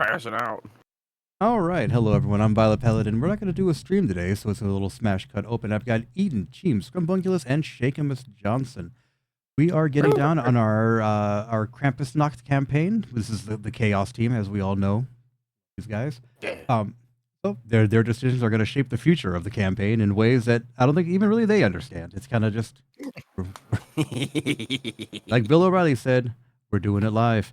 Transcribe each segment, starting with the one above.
Passing out. All right, hello everyone. I'm Violet Paladin. We're not going to do a stream today, so it's a little smash cut open. I've got Eden, Cheem, Scrumbunculus, and Shakemus Johnson. We are getting down on our Krampusnacht campaign. This is the Chaos team, as we all know. These guys. So their decisions are going to shape the future of the campaign in ways that I don't think even really they understand. It's kind of just like Bill O'Reilly said, we're doing it live.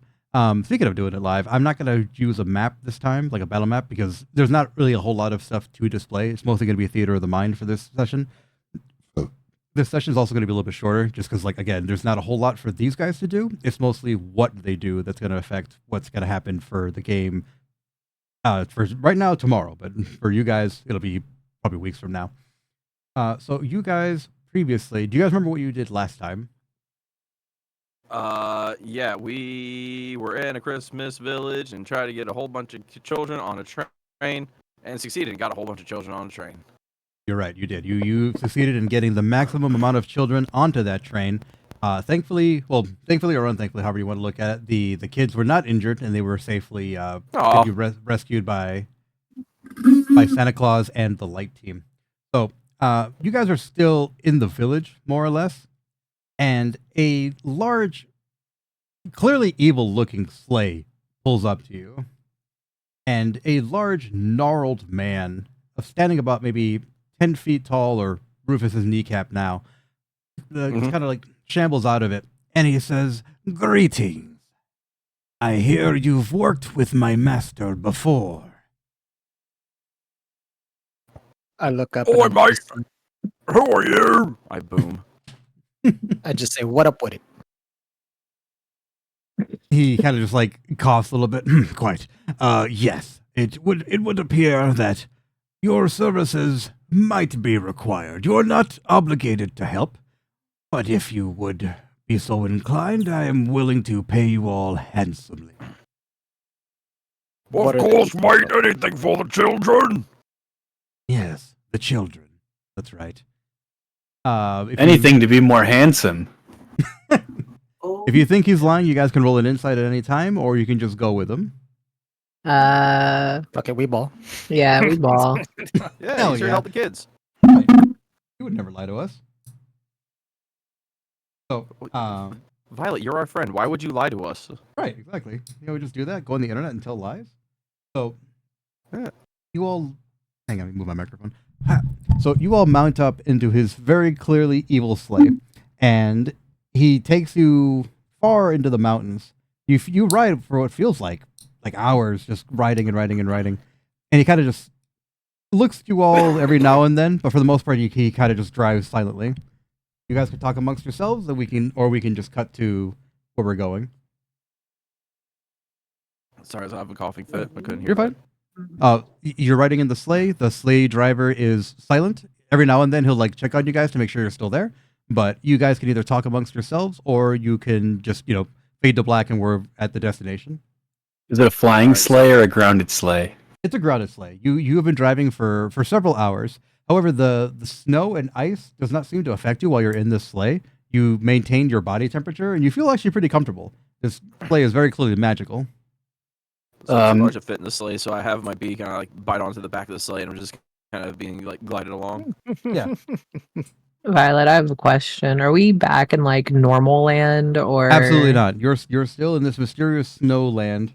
Speaking of doing it live, I'm not going to use a map this time, like a battle map, because there's not really a whole lot of stuff to display. It's mostly going to be a theater of the mind for this session. This session is also going to be a little bit shorter, just because, like, again, there's not a whole lot for these guys to do. It's mostly what they do that's going to affect what's going to happen for the game. For right now, tomorrow, but for you guys, it'll be probably weeks from now. So you guys previously, do you guys remember what you did last time? Yeah, we were in a Christmas village and tried to get a whole bunch of children on a train and succeeded and got a whole bunch of children on a train. You're right, you did. You succeeded in getting the maximum amount of children onto that train. Thankfully or unthankfully, however you want to look at it, the kids were not injured and they were safely rescued by Santa Claus and the light team. So you guys are still in the village, more or less, and a large, clearly evil-looking sleigh pulls up to you, and a large, gnarled man, standing about maybe 10 feet tall, or Rufus's kneecap now, kind of like shambles out of it, and he says, "Greetings. I hear you've worked with my master before." I look up. Oi, mate! Who are you? I boom. I just say, "What up with it?" He kind of just like coughs a little bit. Quite. Yes, it would appear that your services might be required. You're not obligated to help, but if you would be so inclined, I am willing to pay you all handsomely. Of course, mate. Anything for the children. Yes, the children. That's right. Anything to be more handsome. If you think he's lying, you guys can roll an insight at any time, or you can just go with him. Okay, we ball. Yeah, we ball. Yeah, Hell he's here to yeah. help the kids. Right. You would never lie to us. So, Violet, you're our friend. Why would you lie to us? right, exactly. You know, we just do that, go on the internet and tell lies. So, Yeah. you all... Hang on, let me move my microphone. So, you all mount up into his very clearly evil sleigh, and he takes you far into the mountains. You ride for what feels like hours, just riding and riding and riding. And he kind of just looks at you all every now and then, but for the most part, he kind of just drives silently. You guys can talk amongst yourselves, and we can just cut to where we're going. Sorry, I have a coughing fit. I couldn't hear. You're fine. You're riding in the sleigh. The sleigh driver is silent. Every now and then, he'll like check on you guys to make sure you're still there. But you guys can either talk amongst yourselves, or you can just fade to black, and we're at the destination. Is it a flying sleigh or a grounded sleigh? It's a grounded sleigh. You have been driving for several hours. However, the snow and ice does not seem to affect you while you're in this sleigh. You maintain your body temperature, and you feel actually pretty comfortable. This sleigh is very clearly magical. So it's large to fit in the sleigh, so I have my beak and I like bite onto the back of the sleigh, and I'm just kind of being like glided along. Yeah. Violet, I have a question. Are we back in like normal land or Absolutely not. You're still in this mysterious snow land.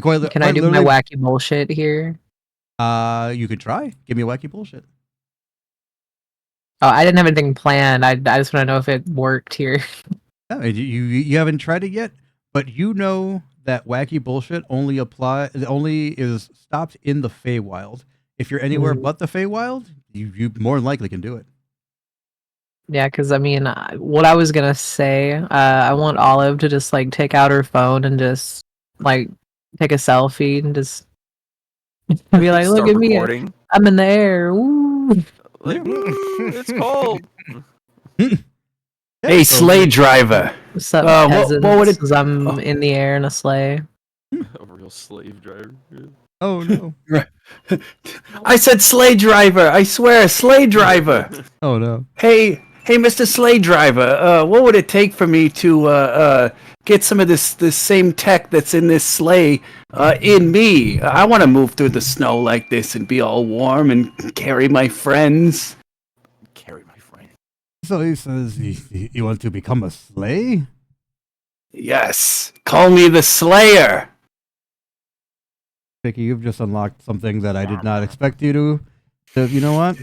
Can I do my wacky bullshit here? You could try. Give me a wacky bullshit. Oh, I didn't have anything planned. I just want to know if it worked here. Yeah, you haven't tried it yet, but you know that wacky bullshit only is stopped in the Feywild. If you're anywhere but the Feywild, you more than likely can do it. Yeah, because I mean, what I was gonna say, I want Olive to just like take out her phone and just like take a selfie and just be like, "Look at me, I'm in the air." Woo. Like, it's cold. Hey, sleigh driver. What's up, what would it? 'Cause I'm in the air in a sleigh. A real slave driver. Yeah. Oh no! I said sleigh driver. I swear, sleigh driver. Oh no! Hey, Hey, Mr. Sleigh Driver, what would it take for me to get some of this same tech that's in this sleigh in me? I want to move through the snow like this and be all warm and carry my friends. Carry my friend. So he says, you want to become a sleigh? Yes, call me the Slayer. Vicky, you've just unlocked something that I did not expect you to. You know what?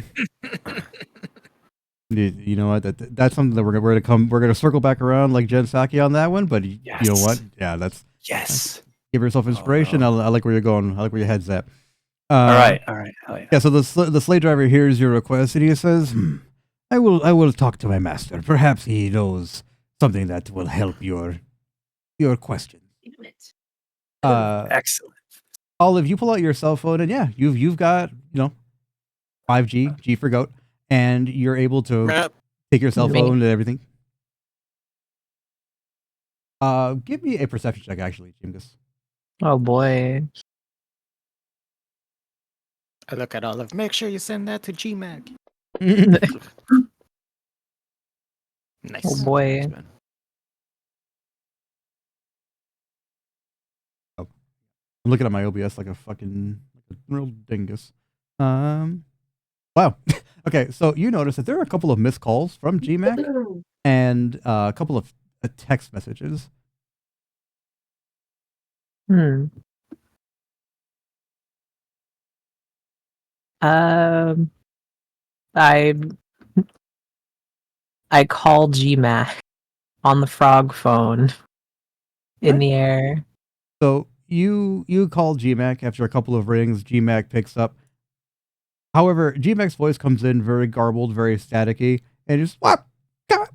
You know what? That's something that we're gonna circle back around like Jen Psaki on that one. But you know what? Yeah, that's Yes. give yourself inspiration. no. I like where you're going. I like where your head's at. All right. Oh, yeah. Yeah. So the sleigh driver hears your request and he says, I will talk to my master. Perhaps he knows something that will help your question. Excellent. Olive, you pull out your cell phone and yeah, you've got 5G, G for goat, and you're able to take your cell phone and everything. Give me a perception check, actually, Jingus. Oh boy. I look at Olive. Make sure you send that to GMAC. Nice. Oh boy. I'm looking at my OBS like a real dingus. Wow. Okay, so you notice that there are a couple of missed calls from GMAC and a couple of text messages. I call GMAC on the frog phone in the air. So you call GMAC after a couple of rings. GMAC picks up. However, GMAC's voice comes in very garbled, very staticky, and just what? God.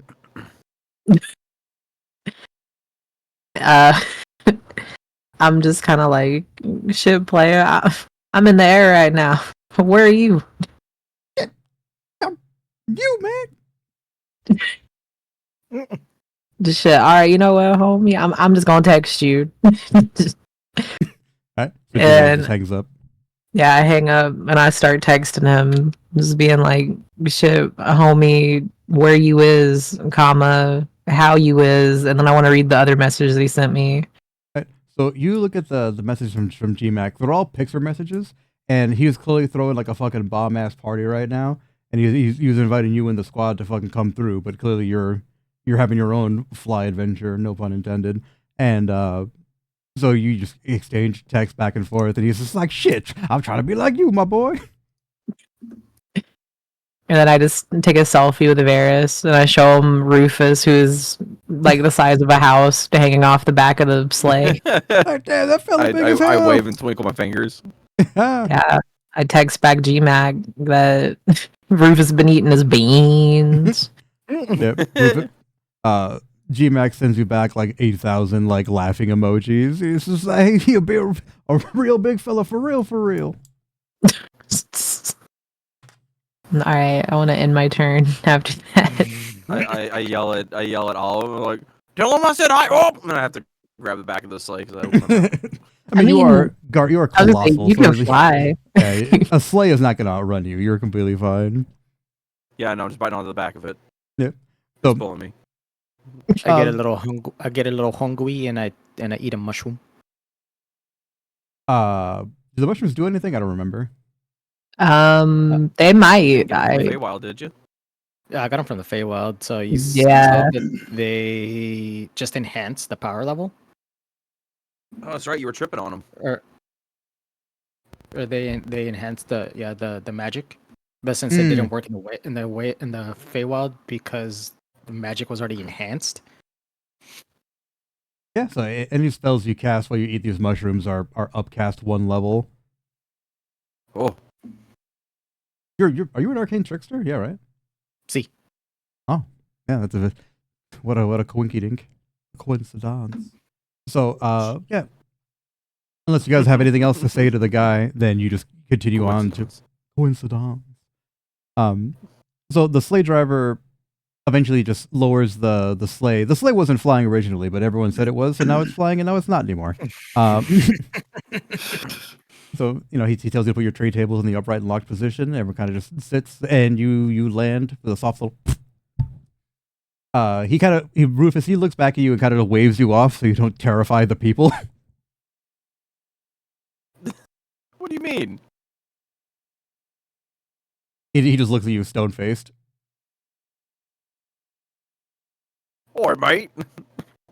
I'm just kind of like, shit, player. I'm in the air right now. Where are you? You, man. Just shit. All right, you know what, homie? I'm just gonna text you. Right? So And- just hangs up. Yeah, I hang up and I start texting him, just being like, shit, homie, where you is, comma, how you is, and then I want to read the other messages that he sent me. Right. So you look at the messages from GMAC. They're all Pixar messages, and he's clearly throwing like a fucking bomb ass party right now, and he's inviting you and the squad to fucking come through. But clearly you're having your own fly adventure, no pun intended, and so you just exchange text back and forth, and he's just like, "Shit, I'm trying to be like you, my boy." And then I just take a selfie with Varys, and I show him Rufus, who's like the size of a house, hanging off the back of the sleigh. Like, damn, that fella big as hell. I wave and twinkle my fingers. Yeah, I text back GMAC that Rufus has been eating his beans. Yep. GMAC sends you back like 8,000 like laughing emojis. He's just like, he'll be a real big fella for real, for real. All right, I want to end my turn after that. I yell at Olive. I'm like, tell him I said hi. Oh, and I have to grab the back of the sleigh because I mean, you are colossal. You so can fly. Yeah, a sleigh is not going to outrun you. You're completely fine. Yeah, no, I'm just biting onto the back of it. Yeah. So, So, pulling me. I get a little hungry and I eat a mushroom. do the mushrooms do anything? I don't remember. They might. Feywild, did you? I got them from the Feywild, so Yeah. they just enhance the power level. Oh, that's right. You were tripping on them. Or they enhance the magic. But since it didn't work in the Feywild because the magic was already enhanced. Yeah, so any spells you cast while you eat these mushrooms are upcast 1 level. Oh, Are you an arcane trickster? Yeah, right? See. Oh, yeah, that's what a coinky dink. Coincidence. So, yeah. Unless you guys have anything else to say to the guy, then you just continue on to coincidence. So the sleigh driver eventually just lowers the sleigh. The sleigh wasn't flying originally, but everyone said it was, so now it's flying, and now it's not anymore. So, he tells you to put your tray tables in the upright and locked position. Everyone kind of just sits, and you land with a soft little Rufus, he looks back at you and kind of waves you off so you don't terrify the people. What do you mean? He just looks at you stone-faced. Oi, mate.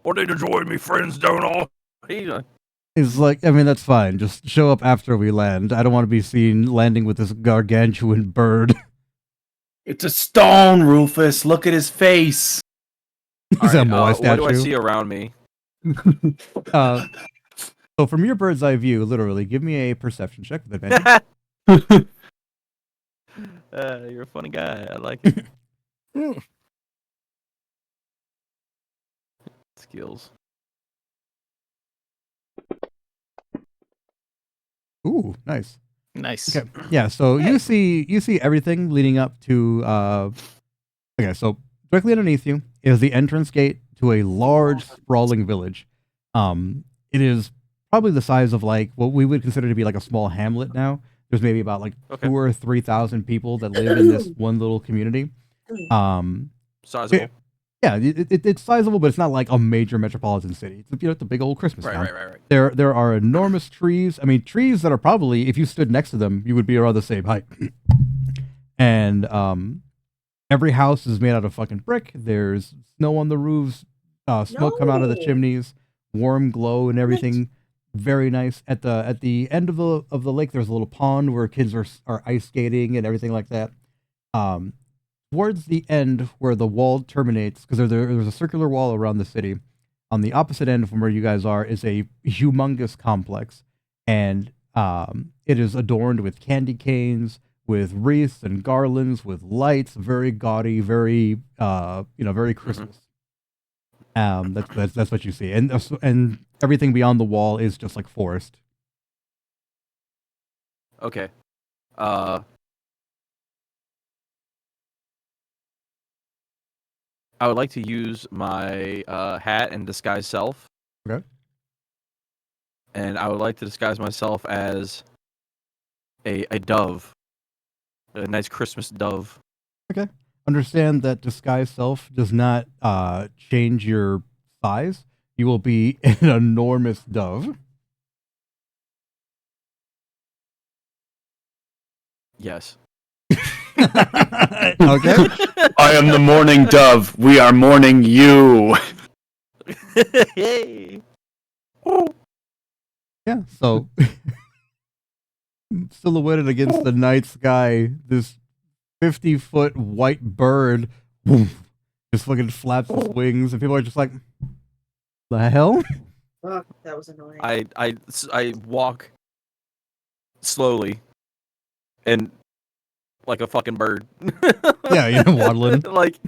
Want to join me friends, don't I? He's like, I mean, that's fine. Just show up after we land. I don't want to be seen landing with this gargantuan bird. It's a stone, Rufus. Look at his face. He's a Moai what do I statue. see around me? So from your bird's eye view, literally, give me a perception check with advantage. You're a funny guy. I like it. Skills. Ooh, nice. Nice. Okay. Yeah, so you see everything leading up to okay, so directly underneath you is the entrance gate to a large sprawling village. It is probably the size of like what we would consider to be like a small hamlet now. There's maybe about like 2,000 or 3,000 people that live in this one little community. Sizable. Yeah, it's sizable, but it's not like a major metropolitan city. It's, it's a big old Christmas town. Right. There are enormous trees. I mean, trees that are probably, if you stood next to them, you would be around the same height. And every house is made out of fucking brick. There's snow on the roofs, smoke come out of the chimneys, warm glow and everything. Very nice. At the end of the lake, there's a little pond where kids are ice skating and everything like that. Towards the end where the wall terminates, because there's a circular wall around the city, on the opposite end from where you guys are is a humongous complex, and it is adorned with candy canes, with wreaths and garlands, with lights, very gaudy, very very Christmas. That's what you see, and everything beyond the wall is just like forest. Okay. I would like to use my hat and disguise self. Okay. And I would like to disguise myself as a dove. A nice Christmas dove. Okay. Understand that disguise self does not change your size. You will be an enormous dove. Yes. Okay. I am the mourning dove. We are mourning you. Yeah, so silhouetted against the night sky, this 50-foot white bird just fucking flaps its wings, and people are just like, the hell? Fuck, that was annoying. I walk slowly and like a fucking bird. Yeah, waddling. like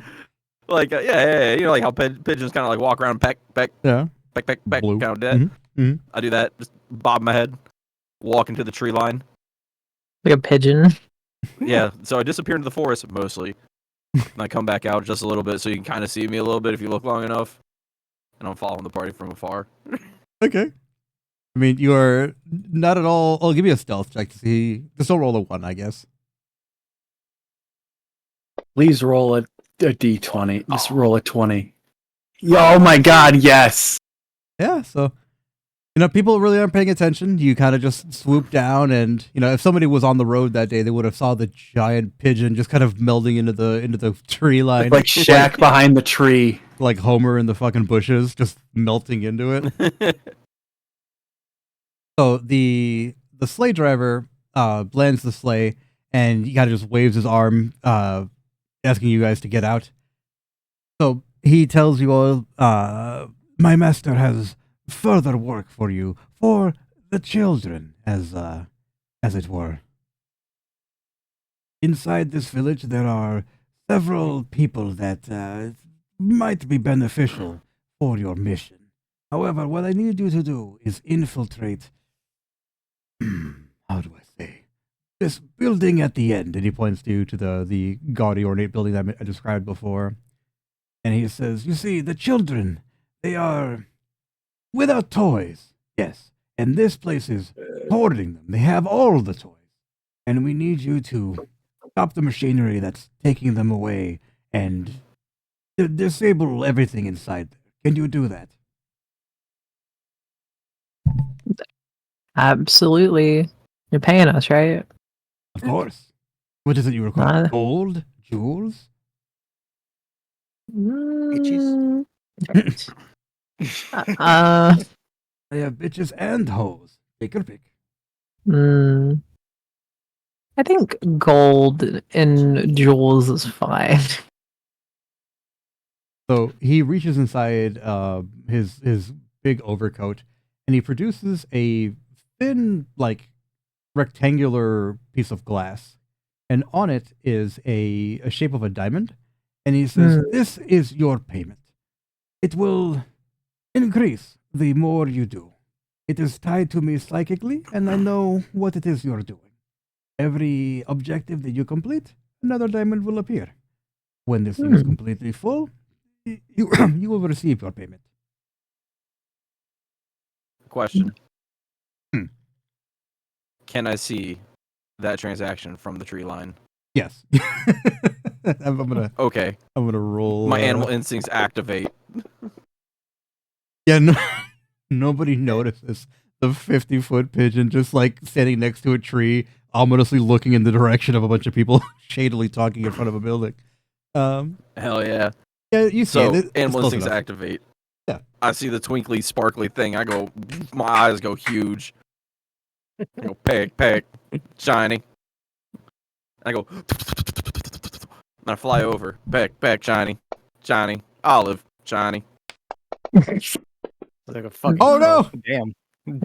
yeah, you know, like how pigeons kind of like walk around, peck, Yeah. peck, Blue. kind of dead. Mhm. I do that, just bob my head, walk into the tree line. Like a pigeon. Yeah, so I disappear into the forest mostly, and I come back out just a little bit, so you can kind of see me a little bit if you look long enough. And I'm following the party from afar. Okay. I mean, you are not at all. I'll give you a stealth check to see. Just don't roll a 1, I guess. Please roll a d20. Just roll a 20. Oh my god, yes. Yeah, so people really aren't paying attention. You kind of just swoop down, and if somebody was on the road that day, they would have saw the giant pigeon just kind of melding into the tree line, Like Shaq behind the tree, like Homer in the fucking bushes, just melting into it. So the sleigh driver lands the sleigh, and he kind of just waves his arm, asking you guys to get out. So he tells you all, my master has further work for you, for the children, as it were. Inside this village, there are several people that might be beneficial for your mission. However, what I need you to do is infiltrate, how do I say, this building at the end. And he points to the gaudy, ornate building that I described before. And he says, you see, the children, they are without toys, yes. And this place is hoarding them. They have all the toys. And we need you to stop the machinery that's taking them away and disable everything inside there. Can you do that? Absolutely. You're paying us, right? Of course. What is it you require? Uh, Gold? Jewels? Mm, uh, I have bitches and hoes. Take your pick. mm, I think gold and jewels is fine. So he reaches inside his big overcoat, and he produces a thin, like rectangular piece of glass, and on it is a shape of a diamond. And he says, Mm. "This is your payment. It will increase the more you do. It is tied to me psychically, and I know what it is you're doing. Every objective that you complete, another diamond will appear. When this thing is completely full, you you will receive your payment." Question. Hmm. Can I see that transaction from the tree line? Yes. I'm Okay. gonna roll. My animal instincts activate. Yeah, no, nobody notices the 50-foot pigeon just like standing next to a tree, ominously looking in the direction of a bunch of people shadily talking in front of a building. Hell yeah. Yeah, you see So it. It's animal close instincts enough. activate. Yeah. I see the twinkly, sparkly thing. I go, my eyes go huge. I go, peck, peck, shiny. I go, and I fly over. Peck, peck, shiny, shiny, olive, shiny. Like a fucking. Oh, no! Damn.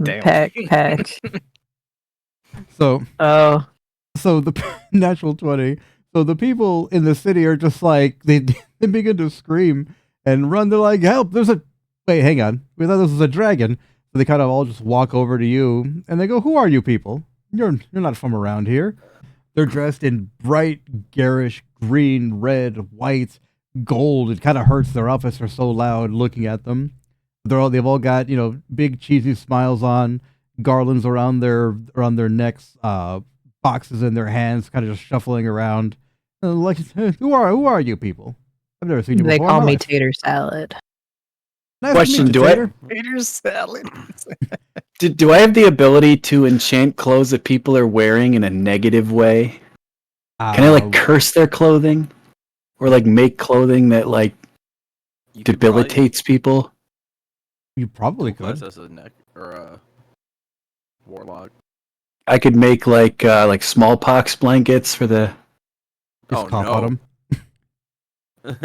Damn. Peck. So Oh. the natural 20. So the people in the city are just like they begin to scream and run. They're like, "Help! There's a wait, hang on. We thought this was a dragon." So they kind of all just walk over to you and they go, "Who are you people? You're not from around here." They're dressed in bright, garish green, red, white, gold. It kind of hurts. Their outfits are so loud looking at them. They've all got, big cheesy smiles on, garlands around their necks, boxes in their hands, kind of just shuffling around. Like, who are you people? I've never seen you before. They in call my me life." tater salad. Nice Question, to meet you, do I- Tater. Tater salad. Do I have the ability to enchant clothes that people are wearing in a negative way? Can I like curse their clothing, or like make clothing that like You could probably debilitates people? You probably class could. as a neck or a warlock. I could make like smallpox blankets for the. Just cough on them.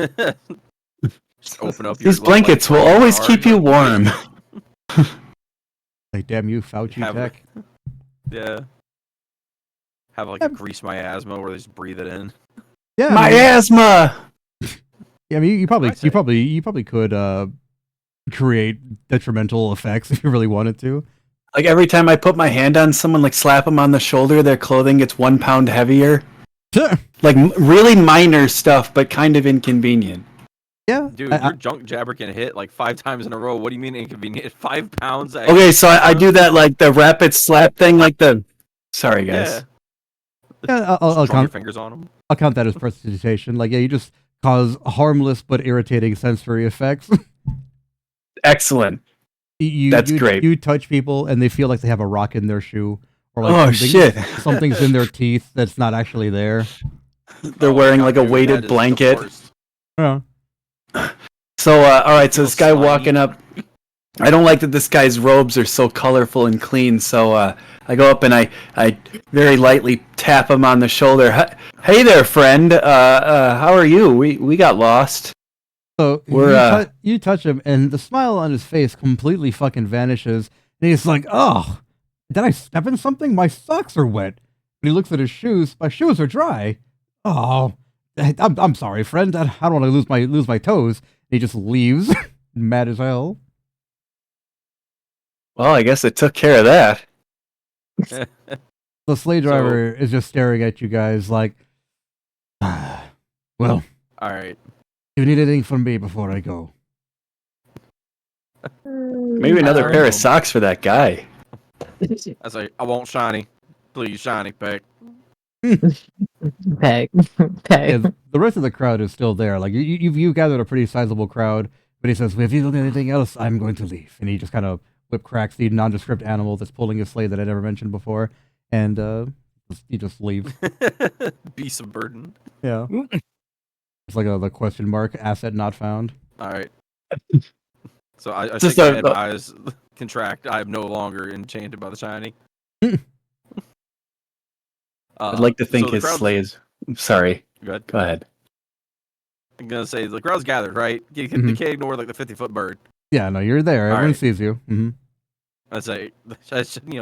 Just open up. These blankets will always keep you warm. Like, damn you, Fauci Have tech. Yeah. Have like a grease my asthma where they just breathe it in. Yeah, My asthma. Yeah, I mean, you I'd say. probably could create detrimental effects if you really wanted to. Like every time I put my hand on someone, like slap them on the shoulder, their clothing gets 1 pound heavier. Like really minor stuff, but kind of inconvenient. Yeah, Dude, your junk jabber can hit like 5 times in a row. What do you mean inconvenient? 5 pounds? Okay, so I do that like the rapid slap thing, like the. Sorry, guys. yeah, I'll Just drum your count. fingers on them. I'll count that as prestidigitation. Like, yeah, you just cause harmless but irritating sensory effects. Excellent. That's great. You touch people and they feel like they have a rock in their shoe, or like Oh shit! something's in their teeth that's not actually there. They're wearing like a weighted blanket. Yeah. So, all right. So Feel this guy slimy. walking up. I don't like that this guy's robes are so colorful and clean. So I go up and I very lightly tap him on the shoulder. Hey there, friend. How are you? We got lost. So We're, you touch him, and the smile on his face completely fucking vanishes. And he's like, "Oh, did I step in something? My socks are wet." And he looks at his shoes. My shoes are dry. Oh, I'm sorry, friend. I don't want to lose my toes. And he just leaves, mad as hell. Well, I guess it took care of that. The sleigh driver is just staring at you guys like, well, All right. do you need anything from me before I go? Maybe another pair of socks for that guy. I say, I want shiny. Please, shiny, peck. Peg. Yeah, Peg. the rest of the crowd is still there. Like you've gathered a pretty sizable crowd, but he says, "If you don't do anything else, I'm going to leave." And he just kind of whip cracks the nondescript animal that's pulling his sleigh that I never mentioned before, and he just leaves. Beast of burden. Yeah, it's like the question mark asset not found. All right. So I Just shake my head, my eyes contract. I am no longer enchanted by the shiny. I'd like to think so the his crowd's- sleigh is. Sorry. Go Go ahead. I'm gonna say the crowd's gathered, right? You can't ignore like the 50-foot bird. Yeah, no, you're there. All Everyone right. sees you. Mm-hmm. I say,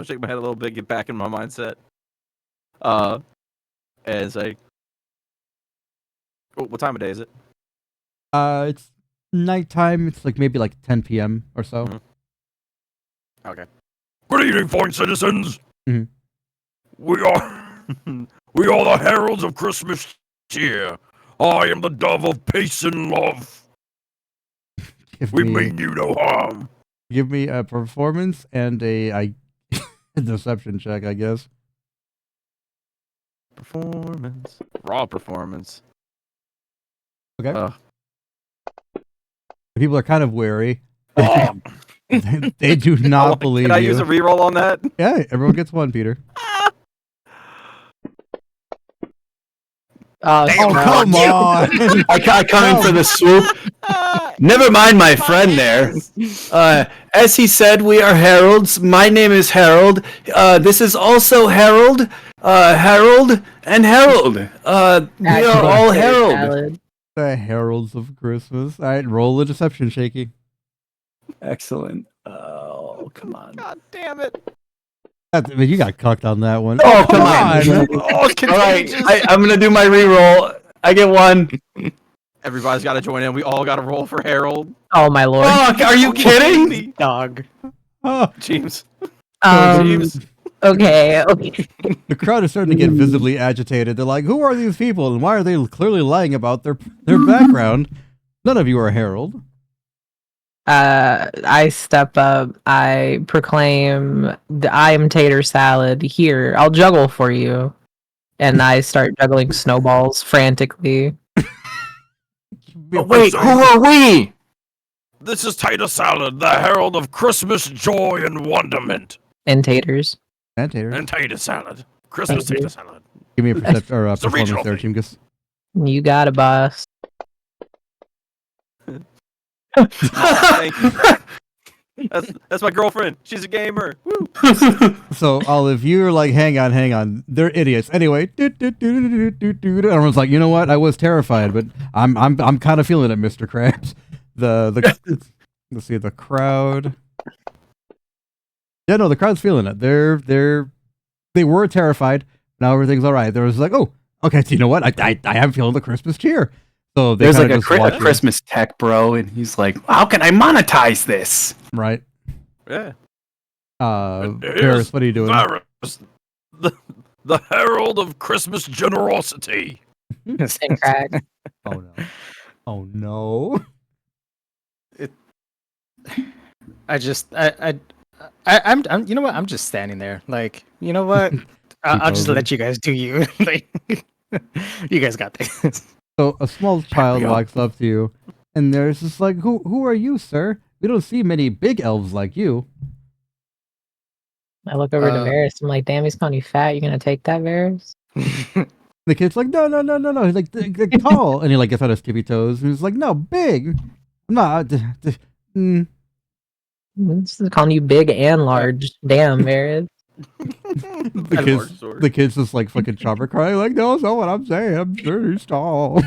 shake my head a little bit, get back in my mindset. And say, oh, what time of day is it? It's nighttime. It's like maybe like 10 p.m. or so. Mhm. Okay. Good evening, fine citizens. Mhm. We are the heralds of Christmas cheer. I am the dove of peace and love. Give We me, mean you no harm. give me a performance and a deception check, I guess. Performance. Raw performance. Okay. People are kind of wary. They do not believe Can I you. use a reroll on that? Yeah, everyone gets one, Peter. Oh, Come on! I come in for the swoop. Never mind my friend there. As he said, we are heralds. My name is Harold. This is also Harold. Harold and Harold. We are all Harold. Salad. The heralds of Christmas. All right, roll the deception, Shaky. Excellent. Oh, come on. God damn it. You got cucked on that one. Oh, come on. Oh, it's All right, contagious. I'm gonna do my reroll. I get one. Everybody's got to join in. We all got to roll for Harold. Oh my lord. Fuck, are you kidding? Dog. Oh, James. Okay. Okay. the crowd is starting to get visibly agitated. They're like, "Who are these people, and why are they clearly lying about their background?" None of you are Harold. I step up. I proclaim, I am tater salad. Here, I'll juggle for you. And I start juggling snowballs frantically. Oh, wait, who are we? This is Tater Salad, the herald of Christmas joy and wonderment. And taters. And Tater. And Tater Salad. Christmas Thank you. Tater Salad. Give me a perception or a It's a performance regional there, thing. Chimkus. You got it, boss. Thank you. That's my girlfriend. She's a gamer. Woo. So Olive, you're like, hang on, they're idiots. Anyway, everyone's like, you know what? I was terrified, but I'm kind of feeling it, Mr. Krabs. Let's see the crowd. Yeah, no, the crowd's feeling it. They were terrified. Now everything's all right. There was like, oh, okay. So you know what? I am feeling the Christmas cheer. So they There's kinda like just watch a you, Christmas tech bro, and he's like, how can I monetize this? right? Yeah. Varys, what are you doing? Varys, the herald of Christmas generosity. And crack. Oh no! Oh no! I'm you know what? I'm just standing there. Like, you know what? I'll just posing. let you guys do you. Like, you guys got this. So a small child we go. walks up to you, and there's just like, who are you, sir? We don't see many big elves like you. I look over to Varys. I'm like, damn, he's calling you fat. You gonna take that, Varys? The kid's like, no. He's like, they're tall, and he like gets on his tippy toes, and he's like, no, big. I'm not. This is calling you big and large. Damn, Varys. The kid's just like fucking chopper crying, like, no, that's not what I'm saying. I'm sure he's tall.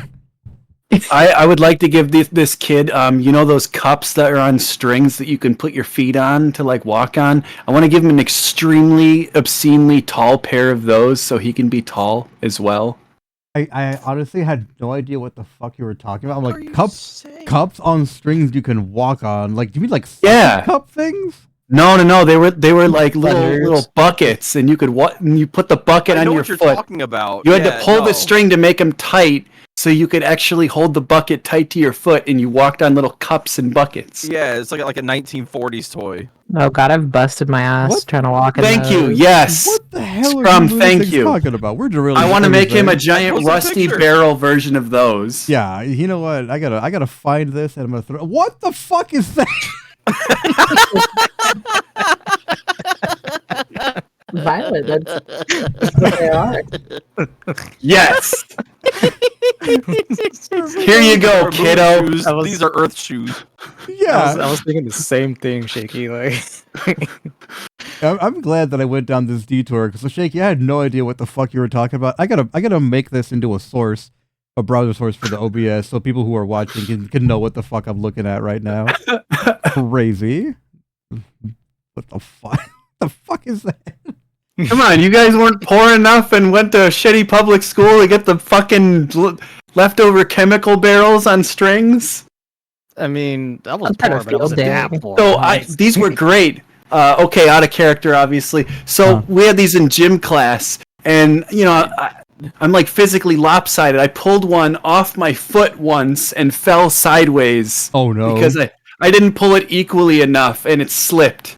I would like to give this kid, you know, those cups that are on strings that you can put your feet on to like walk on. I want to give him an extremely obscenely tall pair of those so he can be tall as well. I honestly had no idea what the fuck you were talking about. I'm like, cups on strings you can walk on. Like, do you mean like Yeah. cup things? No, they were like Thunders. little buckets, and you could and you put the bucket I on know your what you're foot. talking about. You had Yeah, to pull no. the string to make them tight, so you could actually hold the bucket tight to your foot, and you walked on little cups and buckets. Yeah, it's like a 1940s toy. Oh god, I've busted my ass What? trying to walk in Thank you. those. Yes. What the hell are Scrum, you thank lunatics you. talking about? We're drilling. I want to make him a everything. giant Post a rusty picture. barrel version of those. Yeah, you know what? I gotta find this and I'm gonna throw. What the fuck is that? Violet, that's what they are. Yes. Here you go, Our moon kiddo. shoes. These are Earth shoes. Yeah, I was thinking the same thing, Shaky. Like, I'm glad that I went down this detour because Shaky, I had no idea what the fuck you were talking about. I gotta make this into a source, a browser source for the OBS, so people who are watching can know what the fuck I'm looking at right now. Crazy. What the fuck? The fuck is that? Come on, you guys weren't poor enough and went to a shitty public school to get the fucking leftover chemical barrels on strings? I mean, I was That's kind poor, of but I wasn't field that day. poor. So these were great. Okay, out of character, obviously. So we had these in gym class, and I'm like physically lopsided. I pulled one off my foot once and fell sideways Oh no! because I didn't pull it equally enough, and it slipped.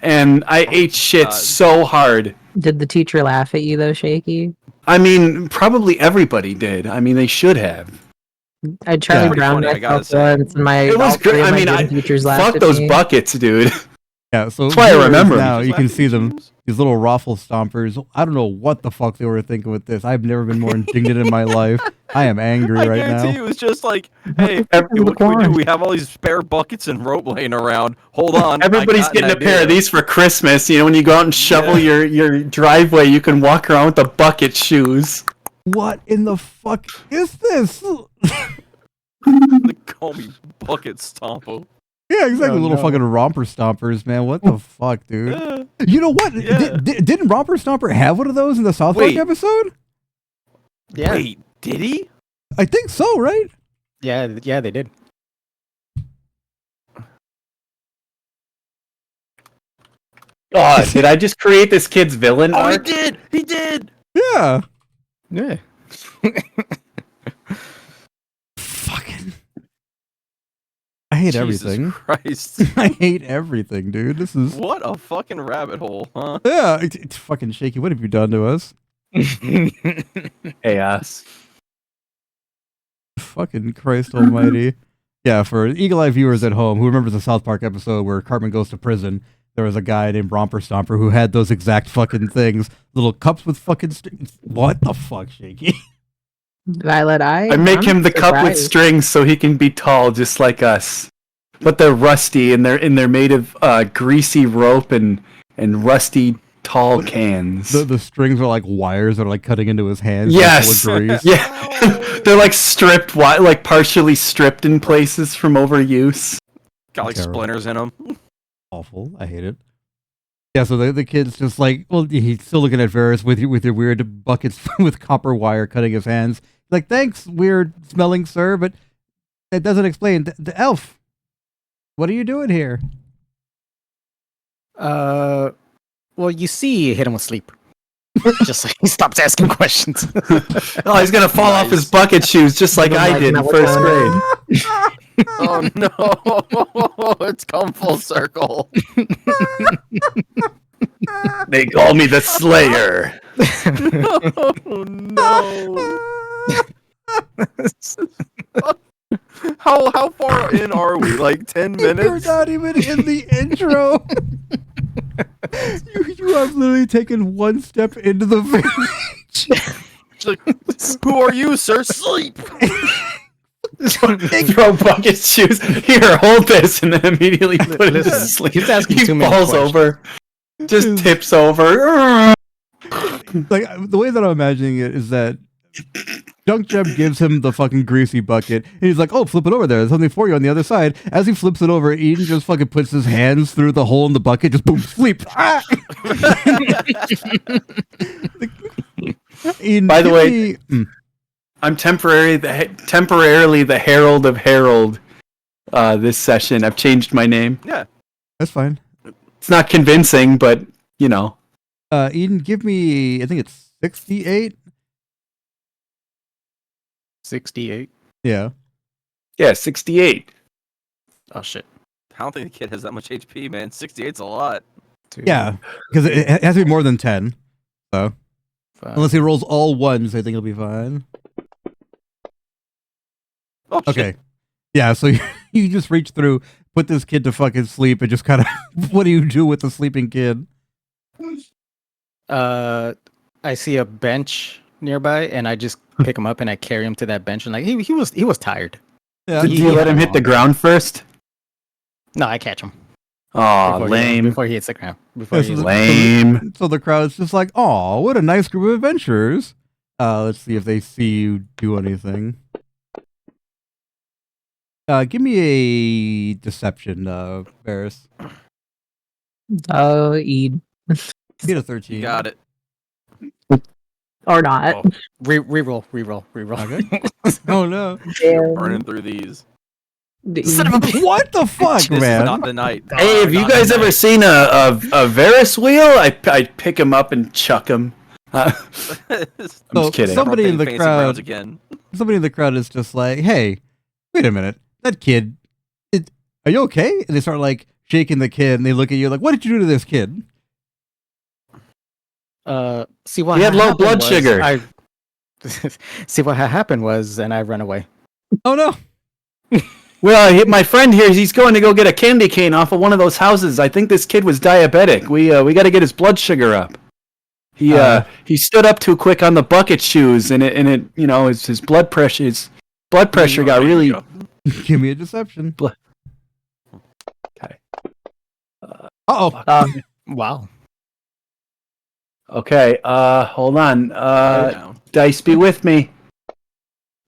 And I ate shit God. so hard. Did the teacher laugh at you though, Shaky? I mean, probably everybody did. I mean, they should have. I Charlie Yeah. Brown Pretty funny, I gotta myself say. once, and my It was all three great. of I my mean, gym teachers laughed fuck at those me. buckets, dude. Yeah, so That's why I viewers remember 'em. now. You can Just see laughing them. shoes? These little raffle stompers. I don't know what the fuck they were thinking with this. I've never been more indignant in my life. I am angry I right guarantee now. you, it's just like, hey, what can we do? We have all these spare buckets and rope laying around. Hold on, Everybody's I got an getting a pair of idea. these for Christmas. You know, when you go out and shovel your driveway, you can walk around with the bucket shoes. What in the fuck is this? They call me bucket stompo. Yeah, exactly. Oh, little no. fucking romper stompers, man. What the fuck, dude? Yeah. You know what? Yeah. Didn't Romper Stomper have one of those in the South Park Wait. episode? Yeah, Wait, did he? I think so, right? yeah, they did. Oh, did I just create this kid's villain Oh, he arc? did. He did. Yeah. Yeah. Fucking. I hate Jesus everything. Christ. I hate everything, dude. This is. What a fucking rabbit hole, huh? Yeah, it's fucking shaky. What have you done to us? Chaos. Fucking Christ Almighty. Yeah, for Eagle Eye viewers at home who remembers the South Park episode where Cartman goes to prison, there was a guy named Romper Stomper who had those exact fucking things. Little cups with fucking what the fuck, Shaky? Violet, I make I'm him the cup with surprised. strings so he can be tall, just like us. But they're rusty and they're made of greasy rope and rusty tall cans. The strings are like wires that are like cutting into his hands. Yes. Full of grease. Yeah, they're like stripped, like partially stripped in places from overuse. Got like Terrible. splinters in them. Awful. I hate it. Yeah, so the kid's just like, well, he's still looking at Varys with your weird buckets with copper wire cutting his hands. Like, thanks, weird smelling sir, but that doesn't explain. The elf, what are you doing here? Well, you see, you hit him with sleep. Just like he stops asking questions. Oh, he's gonna fall off his bucket shoes just like I did in first grade. Oh no! It's come full circle. They call me the Slayer. Oh no! How far in are we? Like 10 You're minutes? not even in the intro. you have literally taken one step into the village. It's like, who are you, sir? Sleep. Throw bucket shoes. Here, hold this, and then immediately put it to Listen, sleep. he's asking He too many falls questions. over, just tips over. Like the way that I'm imagining it is that Junk Jeb gives him the fucking greasy bucket, and he's like, "Oh, flip it over there. There's something for you on the other side." As he flips it over, Eden just fucking puts his hands through the hole in the bucket, just boom, sleep. Ah! Eden, By the give way- me- I'm temporarily the Herald of Herald. This session, I've changed my name. Yeah. that's fine. It's not convincing, but you know. Eden, give me. I think it's 68. 68. Yeah. Yeah, 68. Oh shit. I don't think the kid has that much HP, man. 68's a lot. Dude. Yeah, because it has to be more than 10. So, 5. unless he rolls all ones, I think he'll be fine. Oh, shit. Okay. Yeah, so you just reach through, put this kid to fucking sleep, and just kind of, what do you do with the sleeping kid? I see a bench nearby, and I just pick him up and I carry him to that bench. And like he was tired. Yeah, Do you let him hit the ground first? No, I catch him. Oh, lame. Before he hits the ground. Before This he is hits Lame. So the crowd's just like, "Oh, what a nice group of adventurers." Let's see if they see you do anything. Give me a deception, Varys. Oh, Eid. Get a 13. You got it. Or not. Oh, reroll. Okay. Oh no! burning through these. Son of a What the fuck, This man? is not the night. Hey, have you Not guys the ever night. seen a Varys wheel? I'd pick him up and chuck him. I'm just kidding. Somebody in the Fancy crowd- crowds again. Somebody in the crowd is just like, "Hey, wait a minute, that kid. Are you okay?" And they start like shaking the kid, and they look at you like, "What did you do to this kid?" See what He had low happened blood was sugar. See what happened was, and I run away. Oh no! Well, my friend here, he's going to go get a candy cane off of one of those houses. I think this kid was diabetic. We got to get his blood sugar up. He stood up too quick on the bucket shoes, and it you know his blood pressure got There you really. go. Give me a deception. Okay. Oh, Wow. Okay. Hold on. Slow down. Dice, be with me.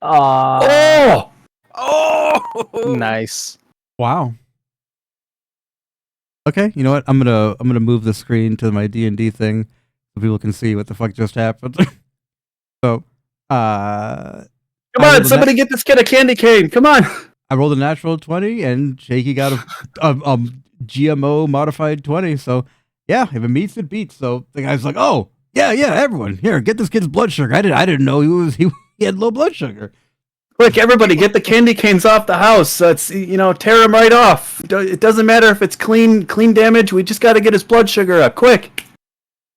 Aw. Oh. Oh, Nice. wow. Okay, you know what? I'm gonna move the screen to my D&D thing so people can see what the fuck just happened. So, Come I on, rolled a somebody get this kid a candy cane. Come on. I rolled a natural 20, and Shaky got a GMO modified 20. So, yeah, if it meets, it beats. So the guy's like, "Oh, yeah, everyone, here, get this kid's blood sugar. I didn't know he had low blood sugar." Quick, everybody, get the candy canes off the house. Let's tear them right off. It doesn't matter if it's clean damage. We just got to get his blood sugar up, quick.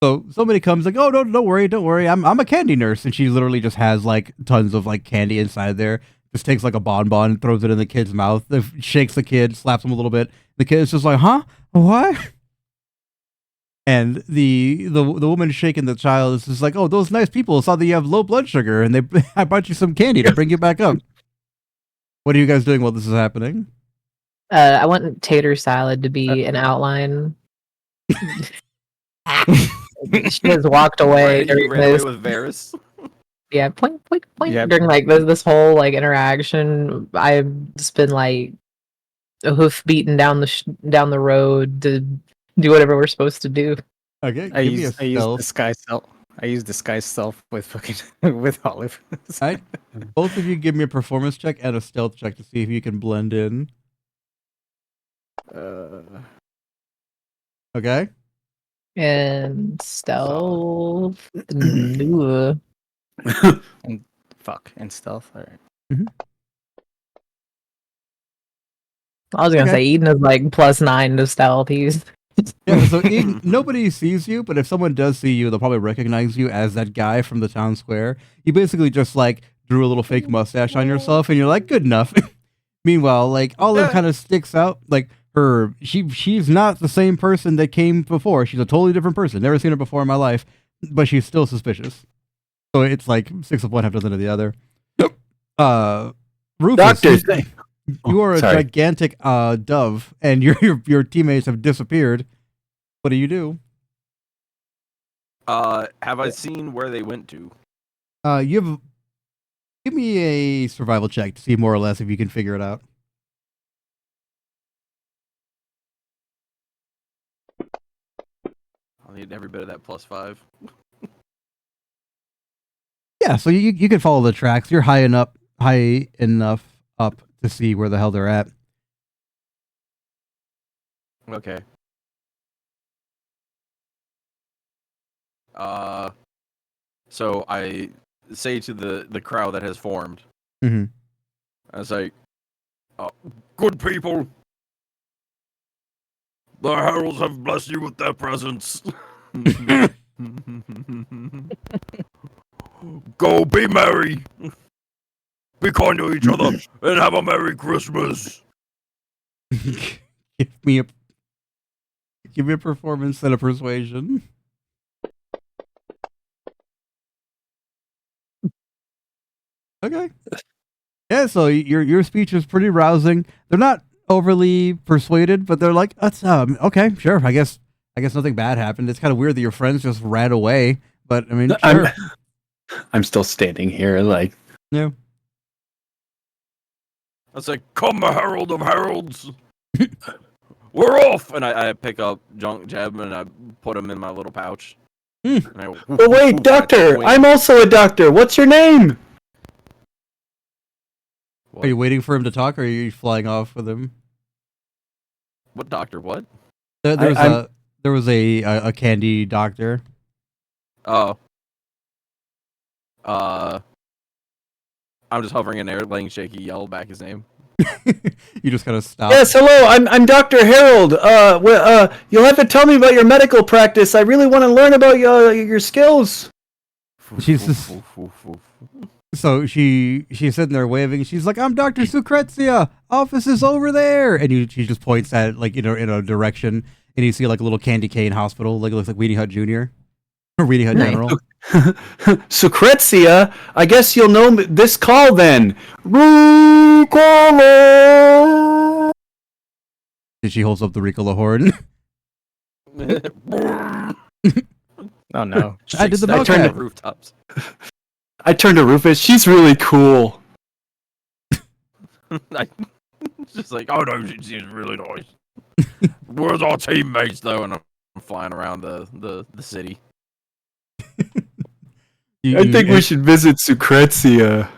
So somebody comes like, "Oh, don't worry. I'm a candy nurse," and she literally just has like tons of like candy inside there. Just takes like a bonbon, throws it in the kid's mouth, shakes the kid, slaps him a little bit. The kid's just like, "Huh? What?" And the woman shaking the child is just like, "Oh, those nice people saw that you have low blood sugar, and I brought you some candy to bring you back up." What are you guys doing while this is happening? I want tater salad to be an outline. She has walked away Right, during you ran away this. with Varys. Yeah, point. Yep. During like this whole like interaction, I've just been like a hoof beaten down the road to do whatever we're supposed to do. Okay, I give me a use stealth. disguise self. I use disguise self with fucking with Olive. All right, both of you give me a performance check and a stealth check to see if you can blend in. Okay. And stealth. Ooh. Fuck and stealth. All right. I was gonna Okay. say Eden is like +9 to stealth. He's Yeah, so nobody sees you, but if someone does see you, they'll probably recognize you as that guy from the town square. You basically just like drew a little fake mustache on yourself, and you're like, good enough. Meanwhile, like Olive kind of sticks out. Like she's not the same person that came before. She's a totally different person. Never seen her before in my life, but she's still suspicious. So it's like 6 of one, half dozen of the other. Rufus, Doctor, you are a sorry. gigantic dove, and your teammates have disappeared. What do you do? Have I seen where they went to? Give me a survival check to see more or less if you can figure it out. I'll need every bit of that +5. Yeah, so you can follow the tracks. You're high enough up to see where the hell they're at. Okay. So I say to the crowd that has formed, Mhm. I say, "Good people, the heralds have blessed you with their presence." Go be merry. Be kind to each other and have a Merry Christmas. give me a performance and a persuasion. Okay. Yeah, so your speech is pretty rousing. They're not overly persuaded, but they're like, "That's okay, sure. I guess nothing bad happened. It's kind of weird that your friends just ran away, but I mean, sure." I'm still standing here, like, Yeah. I say, come, Herald of Heralds. We're off. And I pick up Junk Jeb and I put him in my little pouch. And I go, oh wait, doctor, wait. I'm also a doctor. What's your name? Are you waiting for him to talk, or are you flying off with him? What doctor? What? There was a candy doctor. Oh. I'm just hovering in there, letting Shaky yell back his name. You just kind of stop. Yes, hello. I'm Dr. Harold. You'll have to tell me about your medical practice. I really want to learn about your skills. She's just- So she's sitting there waving. She's like, "I'm Dr. Sucretia. Office is over there." And she just points at like in a direction, and you see like a little candy cane hospital, like it looks like Weenie Hut Jr. or Weenie Hut Nice. General. Sucretia, I guess you'll know this call then. Ricola. And she holds up the Ricola horn. Oh no. I did the I turned vocab. the rooftops. I turned to Rufus. She's really cool. Just like, oh no, she's really nice. Where's our teammates though? And I'm flying around the city. I think we should visit Sucretia.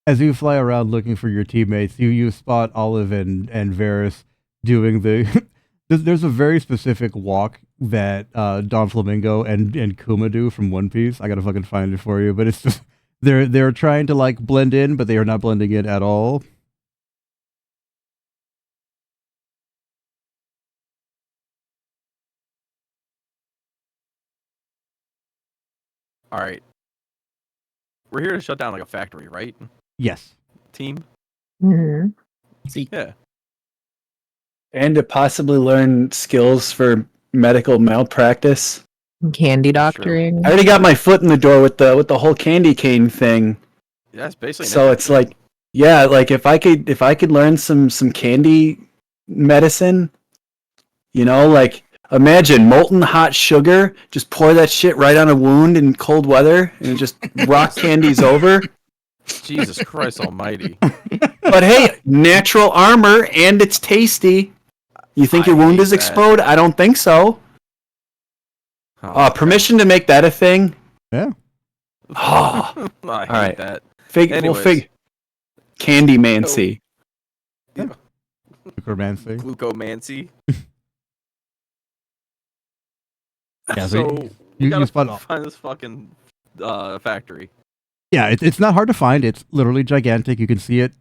As you fly around looking for your teammates, you spot Olive and Varys doing the. There's a very specific walk that Don Flamingo and Kuma do from One Piece. I gotta fucking find it for you, but it's just they're trying to like blend in, but they are not blending in at all. All right, we're here to shut down like a factory, right? Yes. Team. hmm Yeah. And to possibly learn skills for medical malpractice. Candy That's true. doctoring. I already got my foot in the door with the whole candy cane thing. Yeah, that's basically. So it's like, yeah, like if I could learn some candy medicine, like imagine molten hot sugar, just pour that shit right on a wound in cold weather and just rock candies over. Jesus Christ Almighty. But hey, natural armor and it's tasty. You think I your wound hate is that. explode? I don't think so. Permission to make that a thing? Yeah. Oh, I hate right. that. Candy Mancy. Necromancy. Glucomancy. Yeah, So you we gotta spot all. find this fucking factory. Yeah, it's not hard to find. It's literally gigantic. You can see it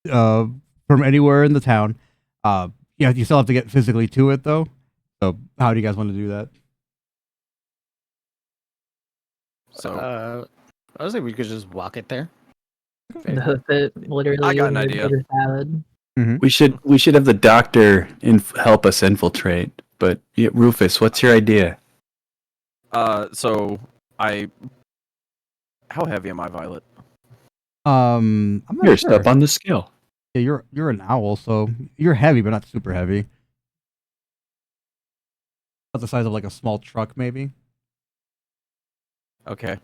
from anywhere in the town. Yeah, you still have to get physically to it though. So how do you guys want to do that? So I was like, we could just walk it there. Hoof it, literally. I got an with idea. potato salad. We should have the doctor help us infiltrate. But yeah, Rufus, what's your idea? so how heavy am I, Violet? I'm not You're sure. up on the scale. Yeah, you're an owl, so you're heavy, but not super heavy. About the size of like a small truck, maybe. Okay.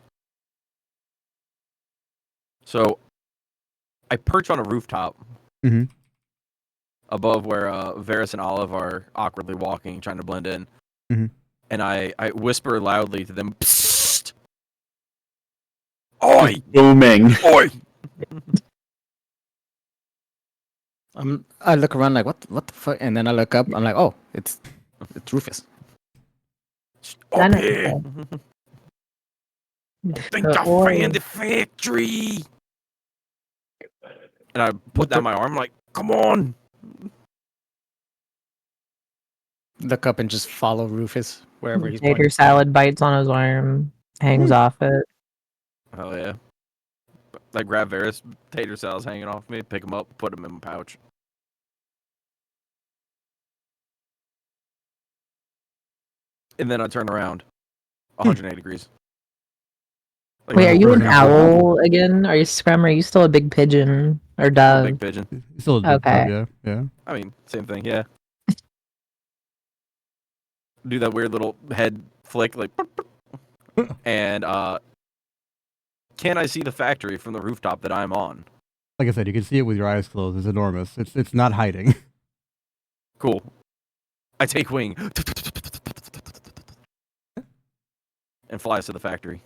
So I perch on a rooftop Mhm. above where Varys and Olive are awkwardly walking, trying to blend in. Mhm. And I whisper loudly to them, "Psst! Oi! Booming. Oi!" I look around like, what the fuck? And then I look up. I'm like, oh, it's Rufus. Up Done it. here! Think The I oil. found the factory! And I put down my arm like, come on! Look up and just follow Rufus wherever he's Potato going. salad bites on his arm, hangs off it. Oh yeah. I grab various tater salads hanging off me, pick them up, put them in my pouch. And then I turn around 180 degrees. Like, Wait, are you an Right. owl again? Are you Scrum? Are you still a big pigeon or I'm a dove? big pigeon. Still a big Okay. dog, yeah. I mean, same thing, yeah. Do that weird little head flick, like, and can I see the factory from the rooftop that I'm on? Like I said, you can see it with your eyes closed. It's enormous. It's not hiding. Cool. I take wing and flies to the factory.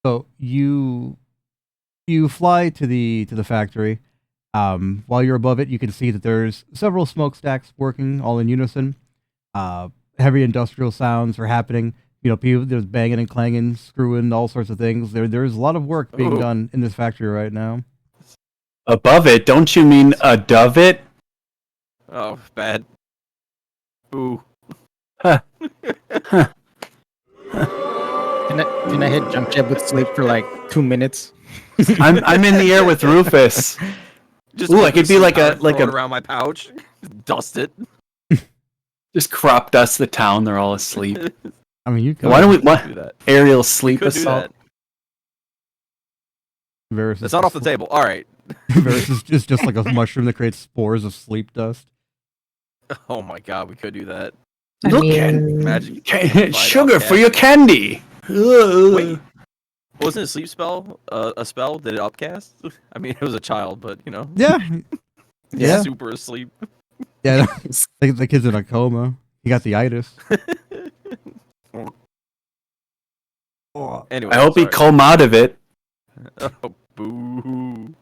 So you fly to the factory. While you're above it, you can see that there's several smokestacks working all in unison. Heavy industrial sounds are happening. People there's banging and clanging, screwing, all sorts of things. There's a lot of work being done in this factory right now. Above it? Don't you mean above it? Oh, bad. Ooh. Huh. Can I hit Junk Jeb with sleep for like 2 minutes? I'm in the air with Rufus. Just Ooh, put I could the be like powder, a like throw it a around my pouch, dust it. just crop dust the town. They're all asleep. I mean, you could. Why don't we Do that. aerial sleep Could do assault? that. Varys That's not off the table. All right. Varys is just like a mushroom that creates spores of sleep dust. Oh my god, we could do that. I Look mean, Magic. Sugar for your candy. Wait, wasn't a sleep spell a spell? Did it upcast? I mean, it was a child, but Yeah, yeah, super asleep. yeah. The kid's in a coma. He got the itis. Anyway, I hope he sorry. come out of it. Oh, boo.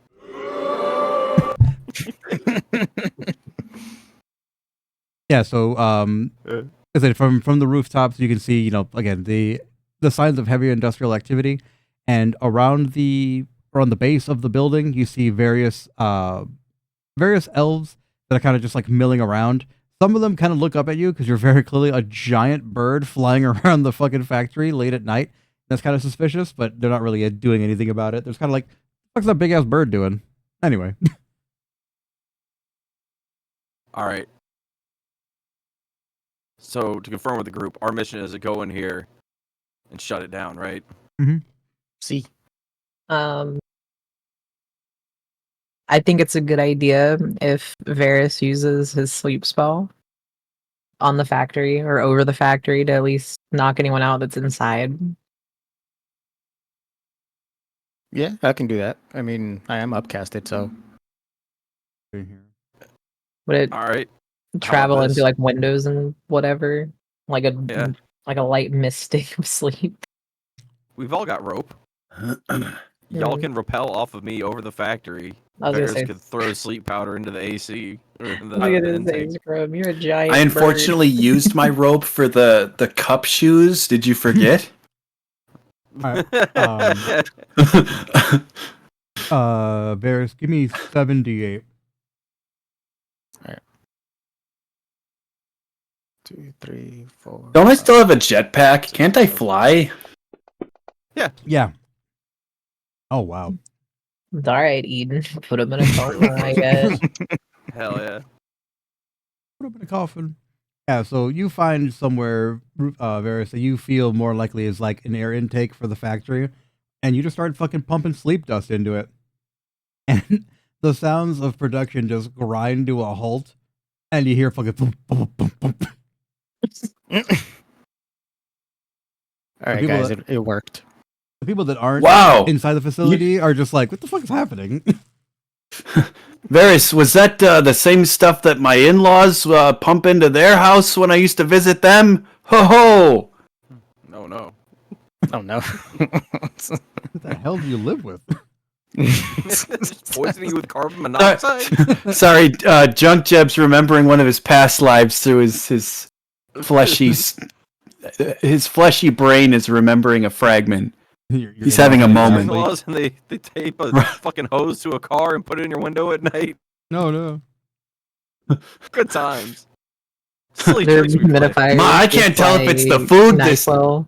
Yeah, so I said from the rooftops you can see, again the signs of heavy industrial activity, and around the base of the building you see various elves that are kind of just like milling around. Some of them kind of look up at you because you're very clearly a giant bird flying around the fucking factory late at night. That's kind of suspicious, but they're not really doing anything about it. There's kind of like, what's that big ass bird doing? Anyway. All right. So to confirm with the group, our mission is to go in here and shut it down, right? See, I think it's a good idea if Varys uses his sleep spell on the factory or over the factory to at least knock anyone out that's inside. yeah, I can do that. I mean, I am upcasted, so Would it All right. travel this? into like windows and whatever? Like a Yeah. like a light mystic of sleep. We've all got rope. Y'all can rappel off of me over the factory. I was gonna Bears say- could throw sleep powder into the AC. Or the Look at his intake. face, Scrub. You're a giant. I unfortunately used my rope for the cup shoes. Did you forget? Alright, Varys, give me 78. 2, 3, 4. Don't I still have a jetpack? Can't I fly? Yeah. Oh wow. It's all right, Eden. Put him in a coma, I guess. Hell yeah. Put up in a coffin. Yeah, so you find somewhere, Varys, that you feel more likely is like an air intake for the factory, and you just start fucking pumping sleep dust into it. And the sounds of production just grind to a halt, and you hear fucking boom, boom, boom, boom. All right, people guys, that- it worked. The people that aren't Wow. inside the facility are just like, what the fuck is happening? Varys, was that the same stuff that my in-laws pump into their house when I used to visit them? Ho ho! No. Oh no. What the hell do you live with? Poisoning you with carbon monoxide? Sorry, Junk Jeb's remembering one of his past lives through his fleshy his fleshy brain is remembering a fragment. You're He's having a moment. Laws, and they tape a fucking hose to a car and put it in your window at night. No. Good times. Silly Their tricks we play. humidifiers. Ma, I can't tell if it's the food, this- NyQuil.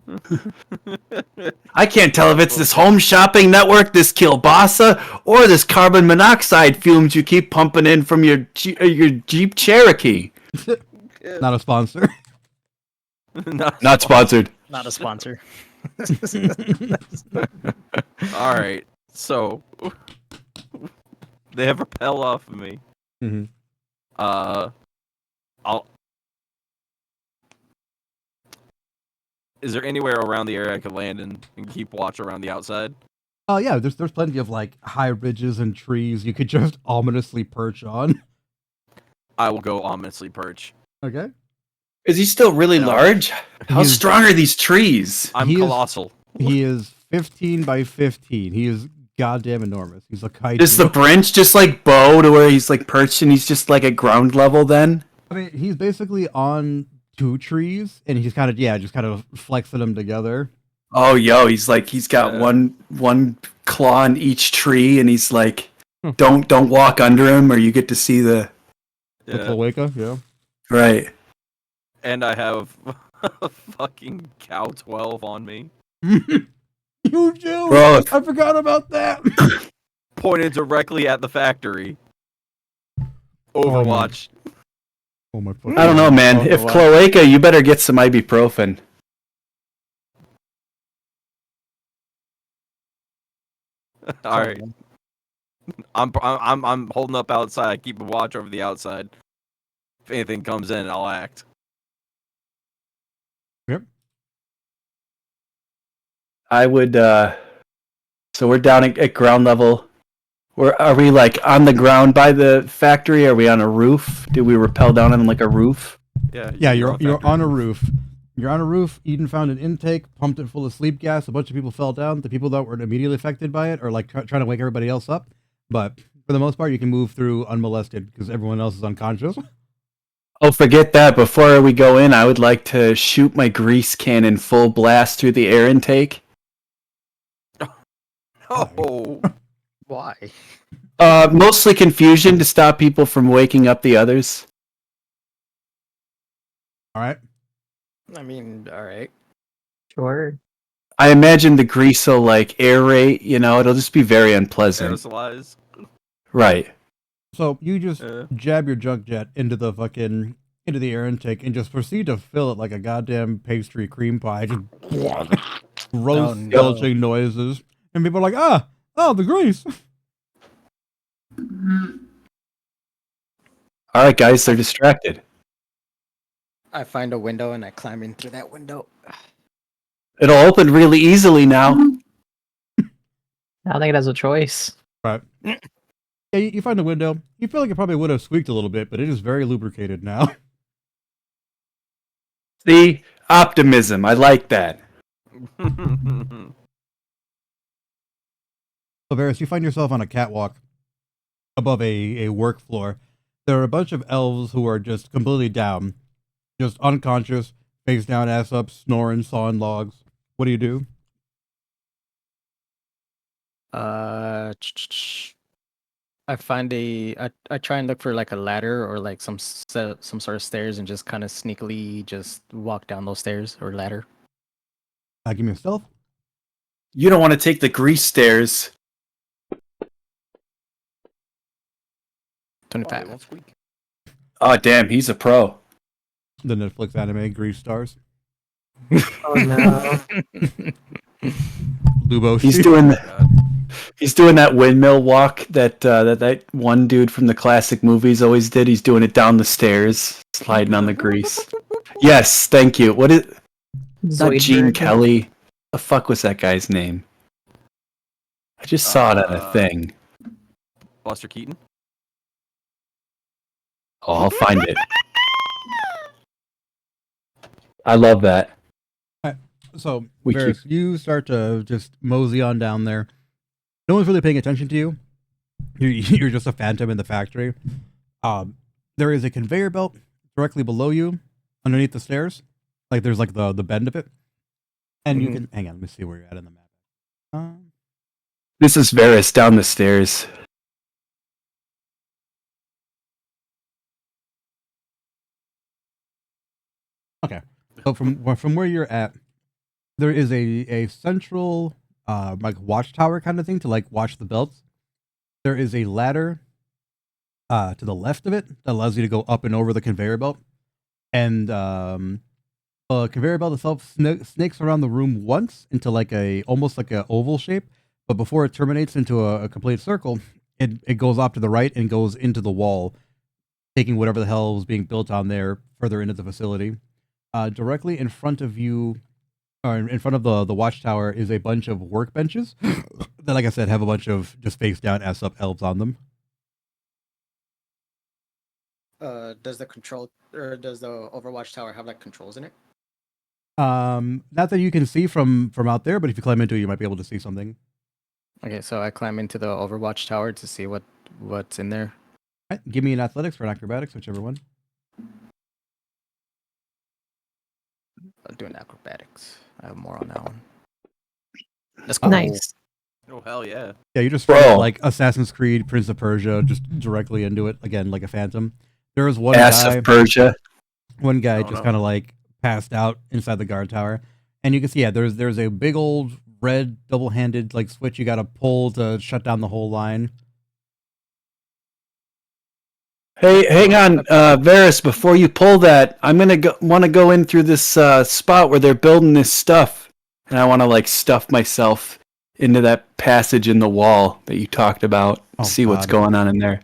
I can't tell if it's this home shopping network, this kielbasa, or this carbon monoxide fumes you keep pumping in from your Jeep Cherokee. Not a sponsor. Not sponsored. Not a sponsor. All right, so they have repel off of me. Mhm. I'll. Is there anywhere around the area I could land and keep watch around the outside? Oh yeah, there's plenty of like high ridges and trees you could just ominously perch on. I will go ominously perch. Okay. Is he still really No. large? How He's- strong are these trees? I'm He is- colossal. He is 15 by 15. He is goddamn enormous. He's a kite. Is the branch just like bow to where he's like perched and he's just like at ground level then? I mean, he's basically on 2 trees, and he's kind of just kind of flexing them together. Oh, yo, he's got Yeah. one claw on each tree, and he's like, Hmm. don't walk under him, or you get to see the The Yeah. cloaca, yeah. right. And I have a fucking cow 12 on me, You do. Bro, I forgot about that. pointed directly at the factory. Overwatch. Oh my fucking. I don't know, man. If cloaca, you better get some ibuprofen. All right, I'm holding up outside. Keep a watch over the outside. If anything comes in, I'll act. I would. So we're down at ground level. Are we like on the ground by the factory? Are we on a roof? Did we rappel down on like a roof? Yeah. Yeah, on you're factory. on a roof. You're on a roof. Eden found an intake, pumped it full of sleep gas. A bunch of people fell down. The people that weren't immediately affected by it are like trying to wake everybody else up. But for the most part, you can move through unmolested because everyone else is unconscious. Oh, forget that. Before we go in, I would like to shoot my grease cannon full blast through the air intake. Oh, Why? Mostly confusion to stop people from waking up the others. All right. I mean, all right. Sure. I imagine the grease will like aerate, it'll just be very unpleasant. aerosolize. Right. So you just Uh. jab your junk jet into the air intake and just proceed to fill it like a goddamn pastry cream pie. Just gross Oh, no. belching noises. And people are like, the grease. All right, guys, they're distracted. I find a window and I climb in through that window. It'll open really easily now. I don't think it has a choice. Right. Yeah, you find a window. You feel like it probably would have squeaked a little bit, but it is very lubricated now. See? Optimism. I like that. So, Varys, you find yourself on a catwalk above a work floor. There are a bunch of elves who are just completely down, just unconscious, face down, ass up, snoring, sawing logs. What do you do? I find I try and look for like a ladder or like some sort of stairs and just kind of sneakily just walk down those stairs or ladder. Give me a stealth. You don't want to take the grease stairs. 25. Oh, damn, he's a pro. The Netflix anime Grease Stars. Oh no. Lubo. He's doing that windmill walk that one dude from the classic movies always did. He's doing it down the stairs, sliding on the grease. Yes, thank you. What is not Gene Zoidberg. Kelly? The fuck was that guy's name? I just saw it on a thing. Buster Keaton. Oh, I'll find it. I love that. So, We Varys, you start to just mosey on down there. No one's really paying attention to you. You're just a phantom in the factory. There is a conveyor belt directly below you, underneath the stairs. Like there's like the bend of it, and you can hang on. Let me see where you're at in the map. This is Varys down the stairs. Okay. So from where you're at, there is a central like watchtower kind of thing to like watch the belts. There is a ladder to the left of it that allows you to go up and over the conveyor belt. And the conveyor belt itself snakes around the room once into like almost like a oval shape, but before it terminates into a complete circle, it goes off to the right and goes into the wall, taking whatever the hell was being built on there further into the facility. Directly in front of you, or in front of the watchtower, is a bunch of workbenches that, like I said, have a bunch of just face down ass up elves on them. Does the Overwatch tower have like controls in it? Not that you can see from out there, but if you climb into it, you might be able to see something. Okay, so I climb into the Overwatch tower to see what's in there. All right, give me an athletics or an acrobatics, whichever one. I'll do an acrobatics. I have more on that one. That's cool. Nice. Oh hell yeah! Yeah, you just Bro. like Assassin's Creed, Prince of Persia, just directly into it again, like a phantom. There was one Ass guy. of Persia. One guy Oh, just no. kind of like passed out inside the guard tower, and you can see, yeah, there's a big old red double-handed like switch you got to pull to shut down the whole line. Hey, hang on, Varys. Before you pull that, I'm gonna want to go in through this spot where they're building this stuff, and I want to like stuff myself into that passage in the wall that you talked about. Oh, See what's God. going on in there.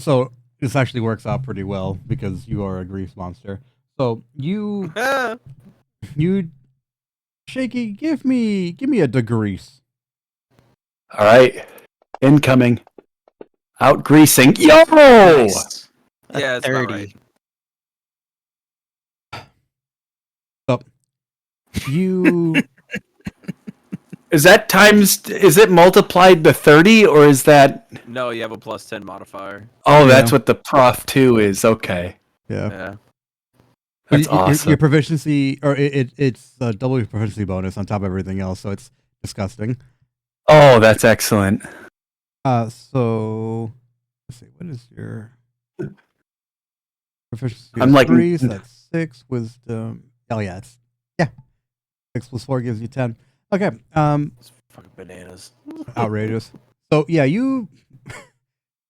So this actually works out pretty well because you are a grease monster. So you Shaky, give me a degrease. All right, incoming, out greasing. Yo! Nice. Yeah, it's about 30. right. So you Is it multiplied to 30, or is that? No, you have a +10 modifier. Oh, Yeah. that's what the prof 2 is. Okay, yeah. Yeah. that's Your awesome. proficiency, or it's double your proficiency bonus on top of everything else, so it's disgusting. Oh, that's excellent. So let's see, what is your proficiency? I'm like- 3, so that's 6. Wisdom. Oh yeah, 6 plus 4 gives you 10. Okay, It's fucking bananas. outrageous. So yeah, you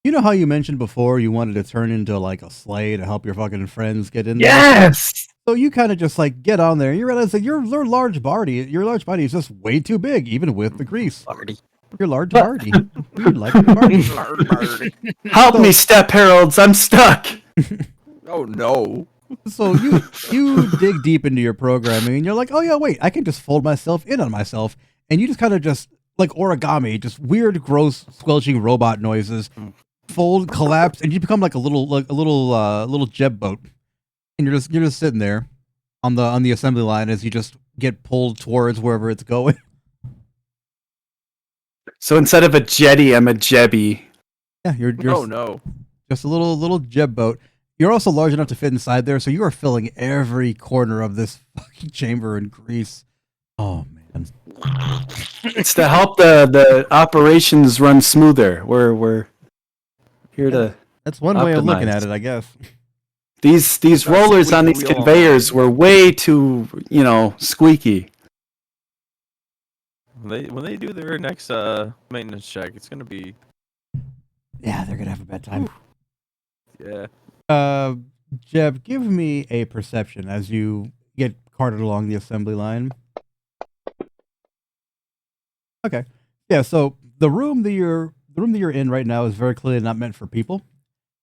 know how you mentioned before you wanted to turn into like a sleigh to help your fucking friends get in there? Yes. So you kind of just like get on there and you realize that your large body is just way too big, even with the grease. Party. Your large body. You like the body. Help me, step heralds. I'm stuck. Oh no. So you dig deep into your programming and you're like, oh yeah, wait, I can just fold myself in on myself, and you just kind of just like origami, just weird, gross, squelching robot noises, fold, collapse, and you become like a little jet boat, and you're just sitting there on the assembly line as you just get pulled towards wherever it's going. So instead of a jetty, I'm a jebby. Yeah, you're Oh no. just a little jet boat. You're also large enough to fit inside there, so you are filling every corner of this fucking chamber in grease. Oh man. It's to help the operations run smoother. We're here to. That's one way of looking Optimized. at it, I guess. These rollers on these wheel. conveyors were way too, squeaky. When they do their next maintenance check, it's gonna be Yeah, they're gonna have a bad time. yeah. Jeb, give me a perception as you get carted along the assembly line. Okay. Yeah, so the room that you're in right now is very clearly not meant for people.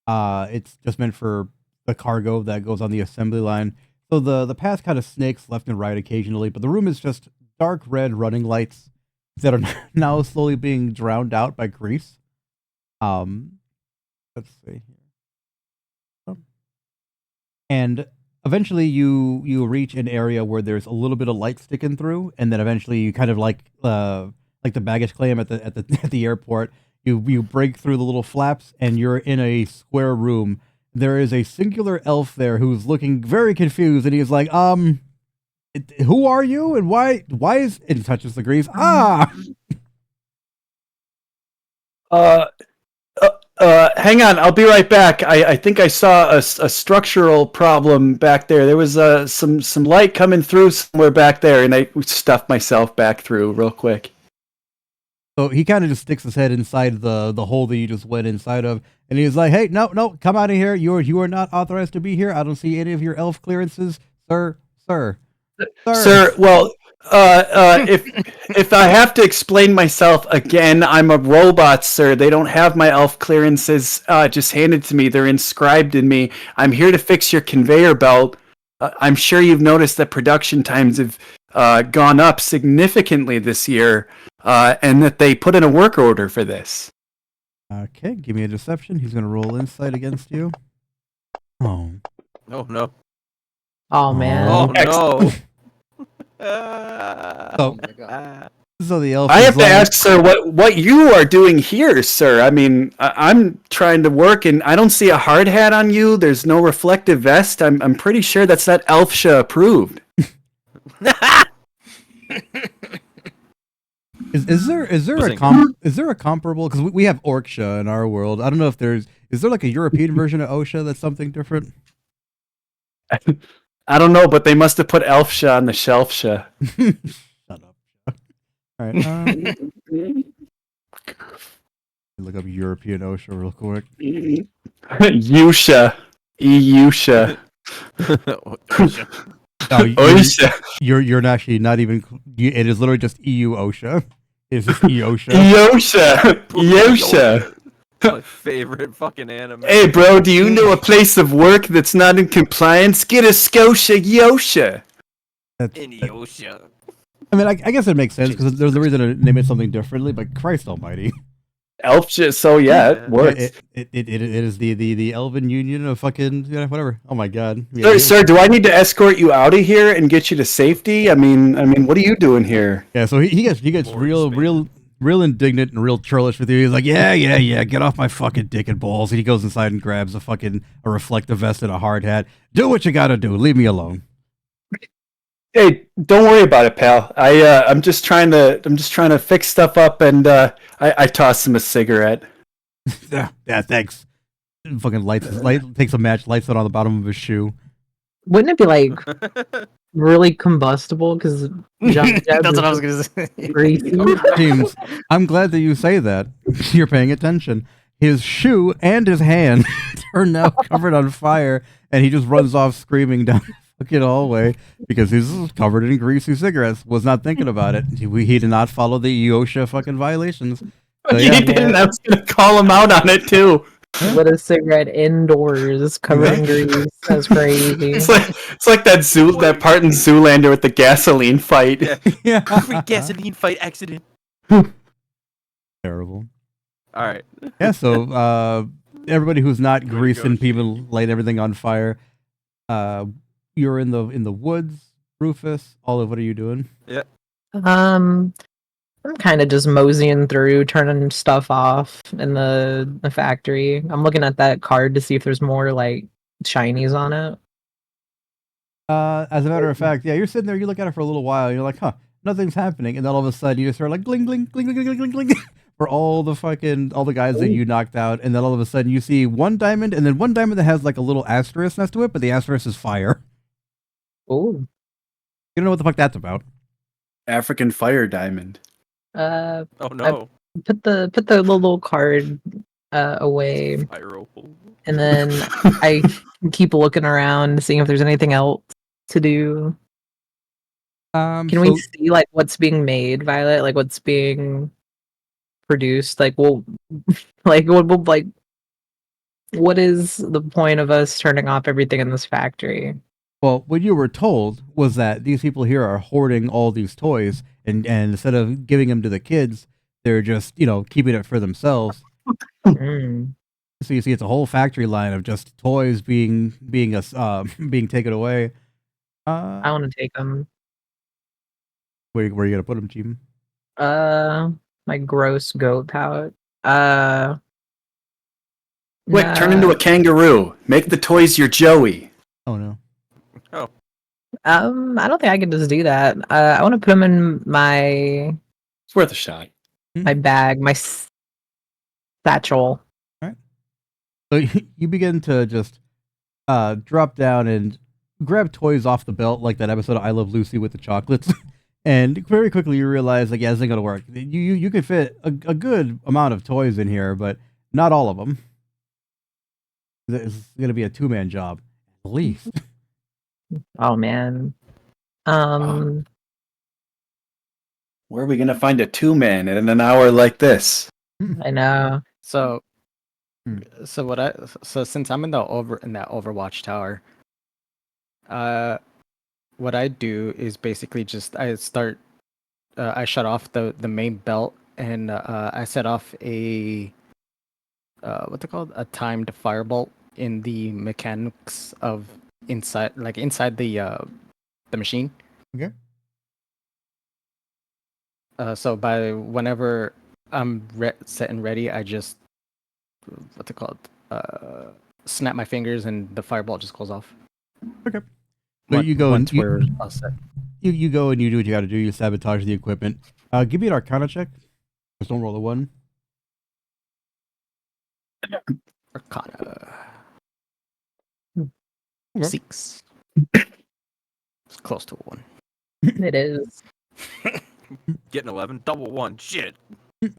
It's just meant for the cargo that goes on the assembly line. So the path kind of snakes left and right occasionally, but the room is just dark red running lights that are now slowly being drowned out by grease. Let's see here. And eventually you reach an area where there's a little bit of light sticking through, and then eventually you kind of like the baggage claim at the airport. You break through the little flaps and you're in a square room. There is a singular elf there who's looking very confused, and he's like, who are you and why is it touches the grease? Hang on, I'll be right back. I think I saw a structural problem back there. There was some light coming through somewhere back there, and I stuffed myself back through real quick. So he kind of just sticks his head inside the hole that you just went inside of, and he's like, "Hey, no, come out of here! You are not authorized to be here. I don't see any of your elf clearances, sir." Sir, well, if I have to explain myself again, I'm a robot, sir. They don't have my elf clearances just handed to me. They're inscribed in me. I'm here to fix your conveyor belt. I'm sure you've noticed that production times have gone up significantly this year, and that they put in a work order for this. Okay, give me a deception. He's gonna roll insight against you. Oh. Oh no. Oh man. Oh no. So, my God. so the elf. I is have to like, ask, sir, what you are doing here, sir. I mean, I'm trying to work, and I don't see a hard hat on you. There's no reflective vest. I'm pretty sure that's not ELFSHA approved. Is there Listen. is there a comparable? Because we have Orksha in our world. I don't know if is there like a European version of OSHA that's something different? I don't know, but they must have put ELFSHA on the shelfsha. Shut up. All right. Look up European OSHA real quick. Yusha. EUSHA. No, OSHA. you're actually not even. It is literally just EU OSHA. It's just EOSHA. Yosha. Yosha. My favorite fucking anime. Hey, bro, do you know a place of work that's not in compliance? Get a Scotia Yosha. Inyosha. I mean, I guess it makes sense because there's a reason to name it something differently. But Christ Almighty, ELFSHA, so yeah, it works. it is the Elven Union of fucking whatever. Oh my God, Sir, do I need to escort you out of here and get you to safety? I mean, what are you doing here? Yeah, so he gets real indignant and real churlish with you. He's like, yeah, get off my fucking dick and balls. And he goes inside and grabs a reflective vest and a hard hat. Do what you gotta do. Leave me alone. Hey, don't worry about it, pal. I'm just trying to fix stuff up, and I toss him a cigarette. Yeah, thanks. Fucking takes a match, lights it on the bottom of his shoe. Wouldn't it be like really combustible? Because That's what I was gonna say. greasy. James, I'm glad that you say that. You're paying attention. His shoe and his hand are now covered on fire, and he just runs off screaming down the fucking hallway because he's covered in greasy cigarettes. Was not thinking about it. He did not follow the OSHA fucking violations. So, He yeah. didn't. I was gonna call him out on it too. Lit a cigarette indoors, covered in grease. That's crazy. It's like that part in Zoolander with the gasoline fight. Yeah. Yeah. Gasoline fight accident. Terrible. All right. Yeah, so everybody who's not Way to greasing go, people, Shane. light everything on fire. You're in the woods, Rufus. Olive, what are you doing? I'm kind of just moseying through, turning stuff off in the factory. I'm looking at that card to see if there's more like shinies on it. As a matter of fact, yeah, you're sitting there, you look at it for a little while, and you're like, huh, nothing's happening, and then all of a sudden you just start like gling gling gling gling gling gling gling for all the guys that you knocked out, and then all of a sudden you see one diamond, and then one diamond that has like a little asterisk next to it, but the asterisk is fire. Oh. You don't know what the fuck that's about. African fire diamond. Oh no. Put the little card away, Pyro. and then I keep looking around, seeing if there's anything else to do. Can we see like what's being made, Violet? Like what's being produced? Like what is the point of us turning off everything in this factory? Well, what you were told was that these people here are hoarding all these toys, and instead of giving them to the kids, they're just, keeping it for themselves. Mm. So you see, it's a whole factory line of just toys being taken away. I want to take them. Where are you gonna put them, Jim? My gross goat pouch. Quick, turn into a kangaroo. Make the toys your Joey. Oh no. I don't think I can just do that. I want to put them in It's worth a shot. my bag, my satchel. Alright. So you begin to just drop down and grab toys off the belt, like that episode of I Love Lucy with the chocolates. And very quickly you realize, like, yeah, this ain't gonna work. You could fit a good amount of toys in here, but not all of them. It's gonna be a 2-man job, at least. Oh man. Where are we gonna find a 2-man in an hour like this? I know. So, Hmm. so since I'm in that Overwatch tower, what I do is basically just I shut off the main belt and I set off a what's it called, a timed firebolt in the mechanics of inside the machine. Okay. So by whenever I'm set and ready, I just what's it called? Snap my fingers and the firebolt just goes off. Okay. So you go once and we're all set. you go and you do what you got to do. You sabotage the equipment. Give me an Arcana check. Just don't roll a 1. Arcana. Okay. 6. It's close to a 1. It is. Getting 11, double 1. Shit. It's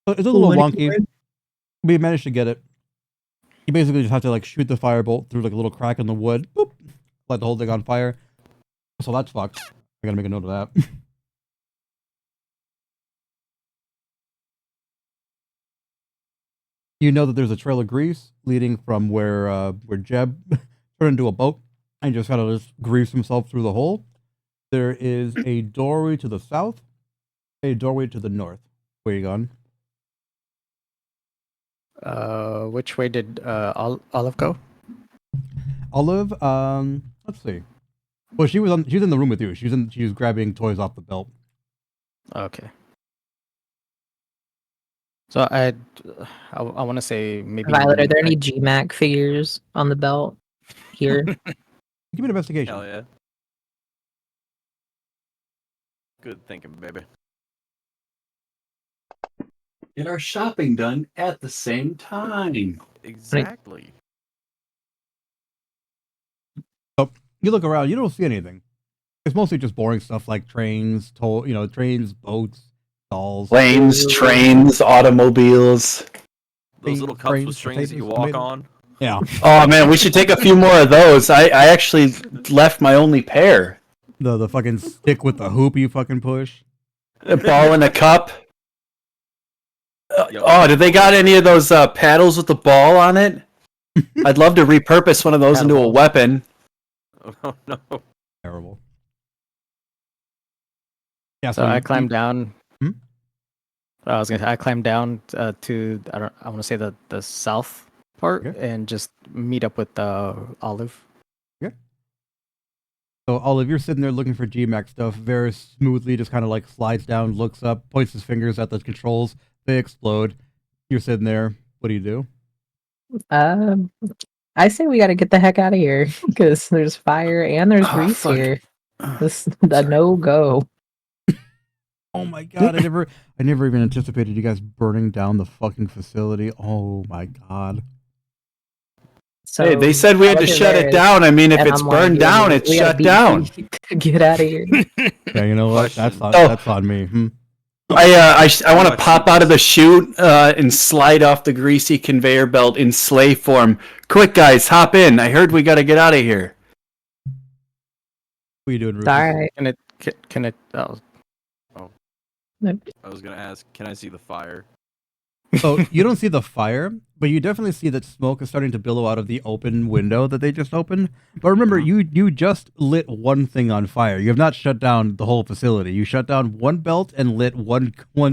a little wonky, but you managed to get it. You basically just have to like shoot the firebolt through like a little crack in the wood. Boop, light the whole thing on fire. So that's fucked. I gotta make a note of that. You know that there's a trail of grease leading from where Jeb turned into a boat and just kind of just greased himself through the hole. There is a doorway to the south, a doorway to the north. Where you gone? Which way did Olive go? Olive, let's see. Well, she was in the room with you. She was grabbing toys off the belt. Okay. So I want to say maybe. Violet, are there any GMAC figures on the belt here? Give me an investigation. Hell yeah. Good thinking, baby. Get our shopping done at the same time. Exactly. You look around, you don't see anything. It's mostly just boring stuff like trains, trains, boats, dolls. Planes, trains, automobiles. Those little cups with strings that you walk on. Yeah. Oh man, we should take a few more of those. I actually left my only pair. The fucking stick with the hoop you fucking push. A ball in a cup. Yep. Oh, did they got any of those paddles with the ball on it? I'd love to repurpose one of those into a weapon. Oh no. Terrible. Yeah, So I climbed down. Hmm? I was gonna say I climbed down to I want to say the south part Okay. and just meet up with Olive. So Olive, you're sitting there looking for GMAC stuff. Varys smoothly just kind of like slides down, looks up, points his fingers at the controls. They explode. You're sitting there. What do you do? I say we got to get the heck out of here because there's fire and there's Oh, grease fuck. here. This a no go. Oh my god! I never even anticipated you guys burning down the fucking facility. Oh my god! So Hey, they said we had to look at shut it Varys, down. I mean, if and it's I'm like, burned yeah, down, we it's gotta shut beat down. to get out of here. Yeah, you know what? That's Oh. on me. I want to pop out of the chute and slide off the greasy conveyor belt in sleigh form. Quick, guys, hop in. I heard we got to get out of here. What are you doing, Rufus? All right. Can it? Oh, I was gonna ask, can I see the fire? So you don't see the fire, but you definitely see that smoke is starting to billow out of the open window that they just opened. But remember, you just lit one thing on fire. You have not shut down the whole facility. You shut down one belt and lit one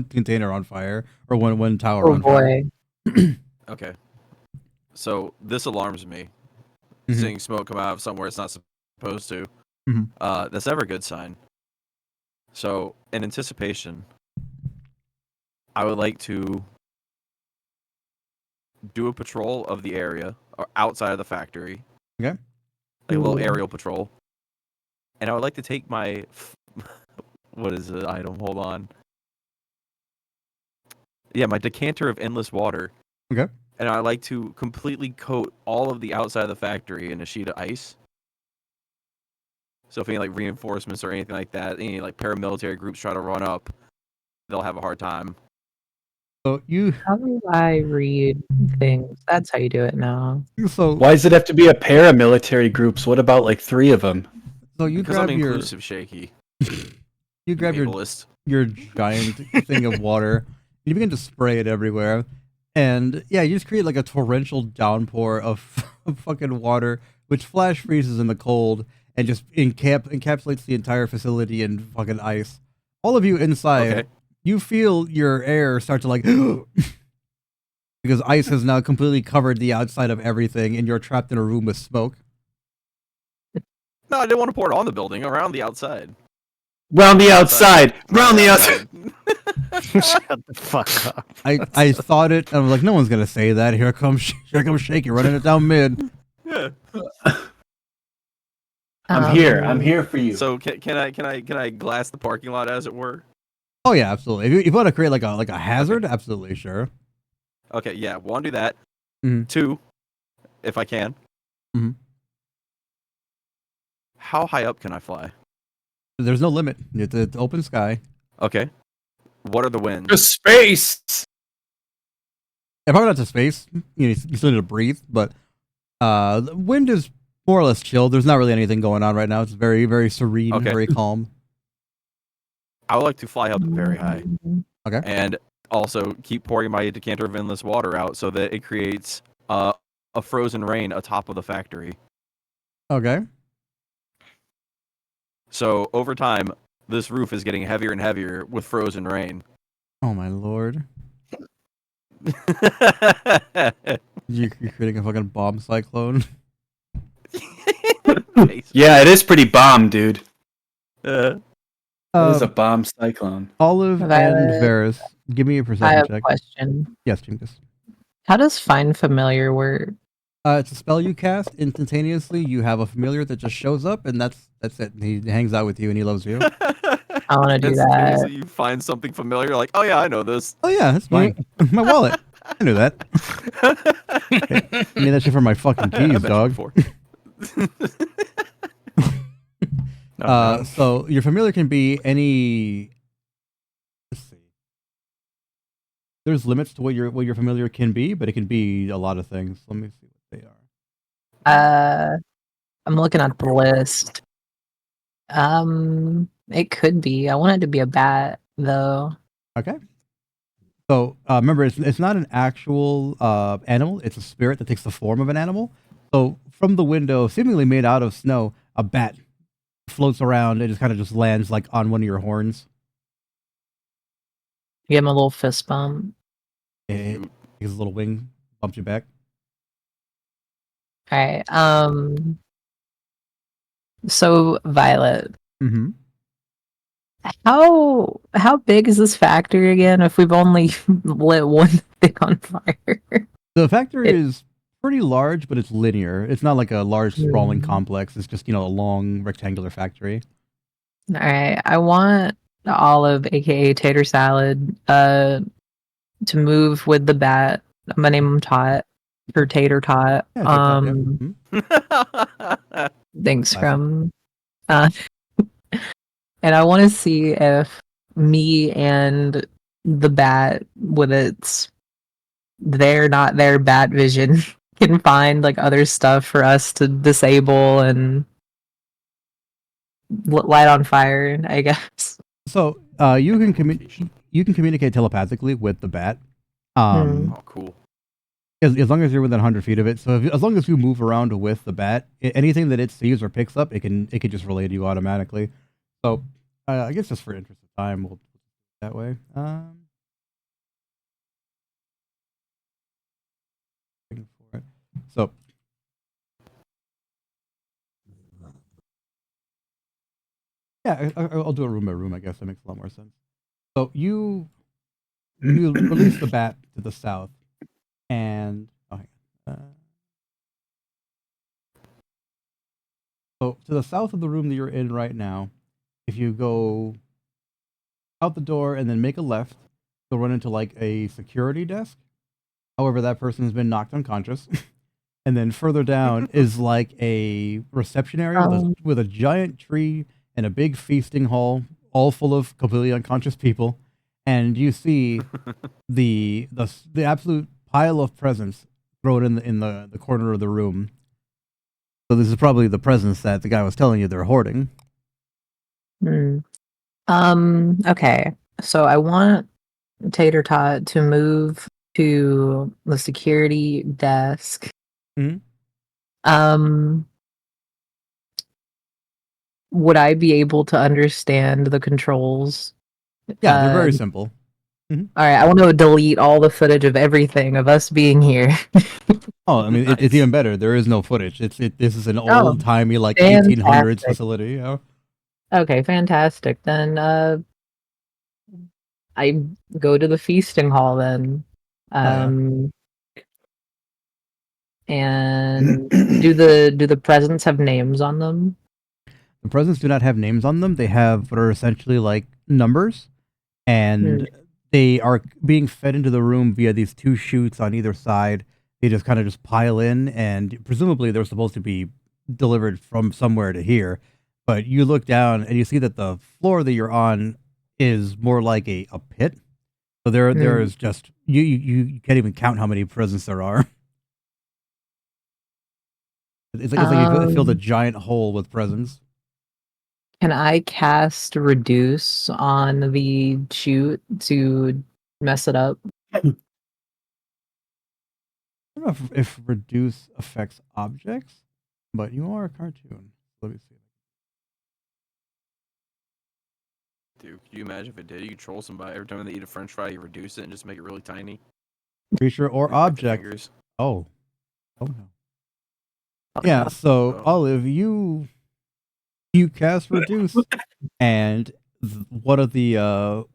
container on fire, or one tower Oh on fire. boy. Okay. So this alarms me. Mhm. Seeing smoke come out of somewhere it's not supposed to. Mhm. That's never a good sign. So, in anticipation, I would like to do a patrol of the area or outside of the factory. Okay. Like a little Ooh. aerial patrol. And I would like to take my what is the item? Hold on. Yeah, my decanter of endless water. Okay. and I like to completely coat all of the outside of the factory in a sheet of ice. So if any like reinforcements or anything like that, any like paramilitary groups try to run up, they'll have a hard time. So you How do I read things? That's how you do it now. so Why does it have to be a paramilitary groups? What about like 3 of them? so you Because I'm grab your inclusive, Shaky. you grab your Ableist. giant thing of water. You begin to spray it everywhere, and yeah, you just create like a torrential downpour of, of fucking water, which flash freezes in the cold and just encapsulates the entire facility in fucking ice. All of you inside, Okay. you feel your air start to like because ice has now completely covered the outside of everything, and you're trapped in a room with smoke. No, I didn't want to pour it on the building, around the outside. Round the outside. Around Round the outside. Shut the fuck up. I thought it, and I was like, no one's gonna say that. Here comes Shaky running it down mid. Yeah. I'm here. I'm here for you. So can I glass the parking lot, as it were? Oh yeah, absolutely. If you want to create like a hazard, absolutely, sure. Okay, yeah, one, do that. Mhm. 2, if I can. Mhm. How high up can I fly? There's no limit. It's open sky. Okay. What are the winds? To space. Yeah, probably not to space. You still need to breathe, but the wind is more or less chill. There's not really anything going on right now. It's very, very serene, Okay. very calm. I would like to fly up very high. Okay. And also keep pouring my decanter of endless water out so that it creates a frozen rain atop of the factory. Okay. So over time, this roof is getting heavier and heavier with frozen rain. Oh my lord. You're creating a fucking bomb cyclone. Yeah, it is pretty bomb, dude. It is a Um, bomb cyclone. Olive Violet. and Varys, give me a I perception have a check. question. Yes, Jinkus. How does find familiar work? It's a spell you cast instantaneously. You have a familiar that just shows up, and that's it. He hangs out with you, and he loves you. I want to do that. You find something familiar, you're like, oh yeah, I know this. Oh yeah, that's fine. My wallet. I knew that. I need that shit for my fucking I keys, bet you dog. before. So your familiar can be any. Let's see. There's limits to what your familiar can be, but it can be a lot of things. Let me see what they are. I'm looking at the list. It could be. I want it to be a bat, though. Okay. So remember, it's not an actual animal. It's a spirit that takes the form of an animal. So from the window, seemingly made out of snow, a bat floats around and just kind of just lands like on one of your horns. Give him a little fist bump. It takes a little wing, bumps you back. All right. So Violet, Mm-hmm. how big is this factory again? If we've only lit one thing on fire. The factory is pretty large, but it's linear. It's not like a large sprawling complex. It's just, a long rectangular factory. All right. I want Olive, aka Tater Salad, to move with the bat. I'm gonna name him Tot for Tater Tot. Yeah, take that, yeah. Thanks, Classic. Scrum. And I want to see if me and the bat, with its not their bat vision, can find like other stuff for us to disable and light on fire, I guess. So you can communicate telepathically with the bat. Oh, cool. As long as you're within 100 feet of it. So as long as you move around with the bat, anything that it sees or picks up, it can just relay to you automatically. So I guess just for interest of time, we'll do it that way. So yeah, I'll do it room by room. I guess that makes a lot more sense. So you release the bat to the south, and so to the south of the room that you're in right now, if you go out the door and then make a left, you'll run into like a security desk. However, that person has been knocked unconscious. And then further down is like a reception area with a giant tree and a big feasting hall, all full of completely unconscious people. And you see the absolute pile of presents thrown in the corner of the room. So this is probably the presents that the guy was telling you they're hoarding. Okay. So I want Tater Tot to move to the security desk. Mhm. Would I be able to understand the controls? Yeah, they're very simple. All right, I want to delete all the footage of everything of us being here. Oh, I mean, it's even better. There is no footage. This is an old timey like 1800s facility. Yeah. Okay, fantastic. Then I go to the feasting hall then. And do the presents have names on them? The presents do not have names on them. They have what are essentially like numbers, and they are being fed into the room via these two chutes on either side. They just kind of just pile in, and presumably they're supposed to be delivered from somewhere to here. But you look down and you see that the floor that you're on is more like a pit. So there is just you can't even count how many presents there are. It's like you filled a giant hole with presents. Can I cast reduce on the chute to mess it up? I don't know if reduce affects objects, but you are a cartoon. Let me see. Dude, could you imagine if it did? You control somebody every time they eat a French fry, you reduce it and just make it really tiny. Creature or object. Oh no. Yeah. So Olive, you cast reduce, and one of the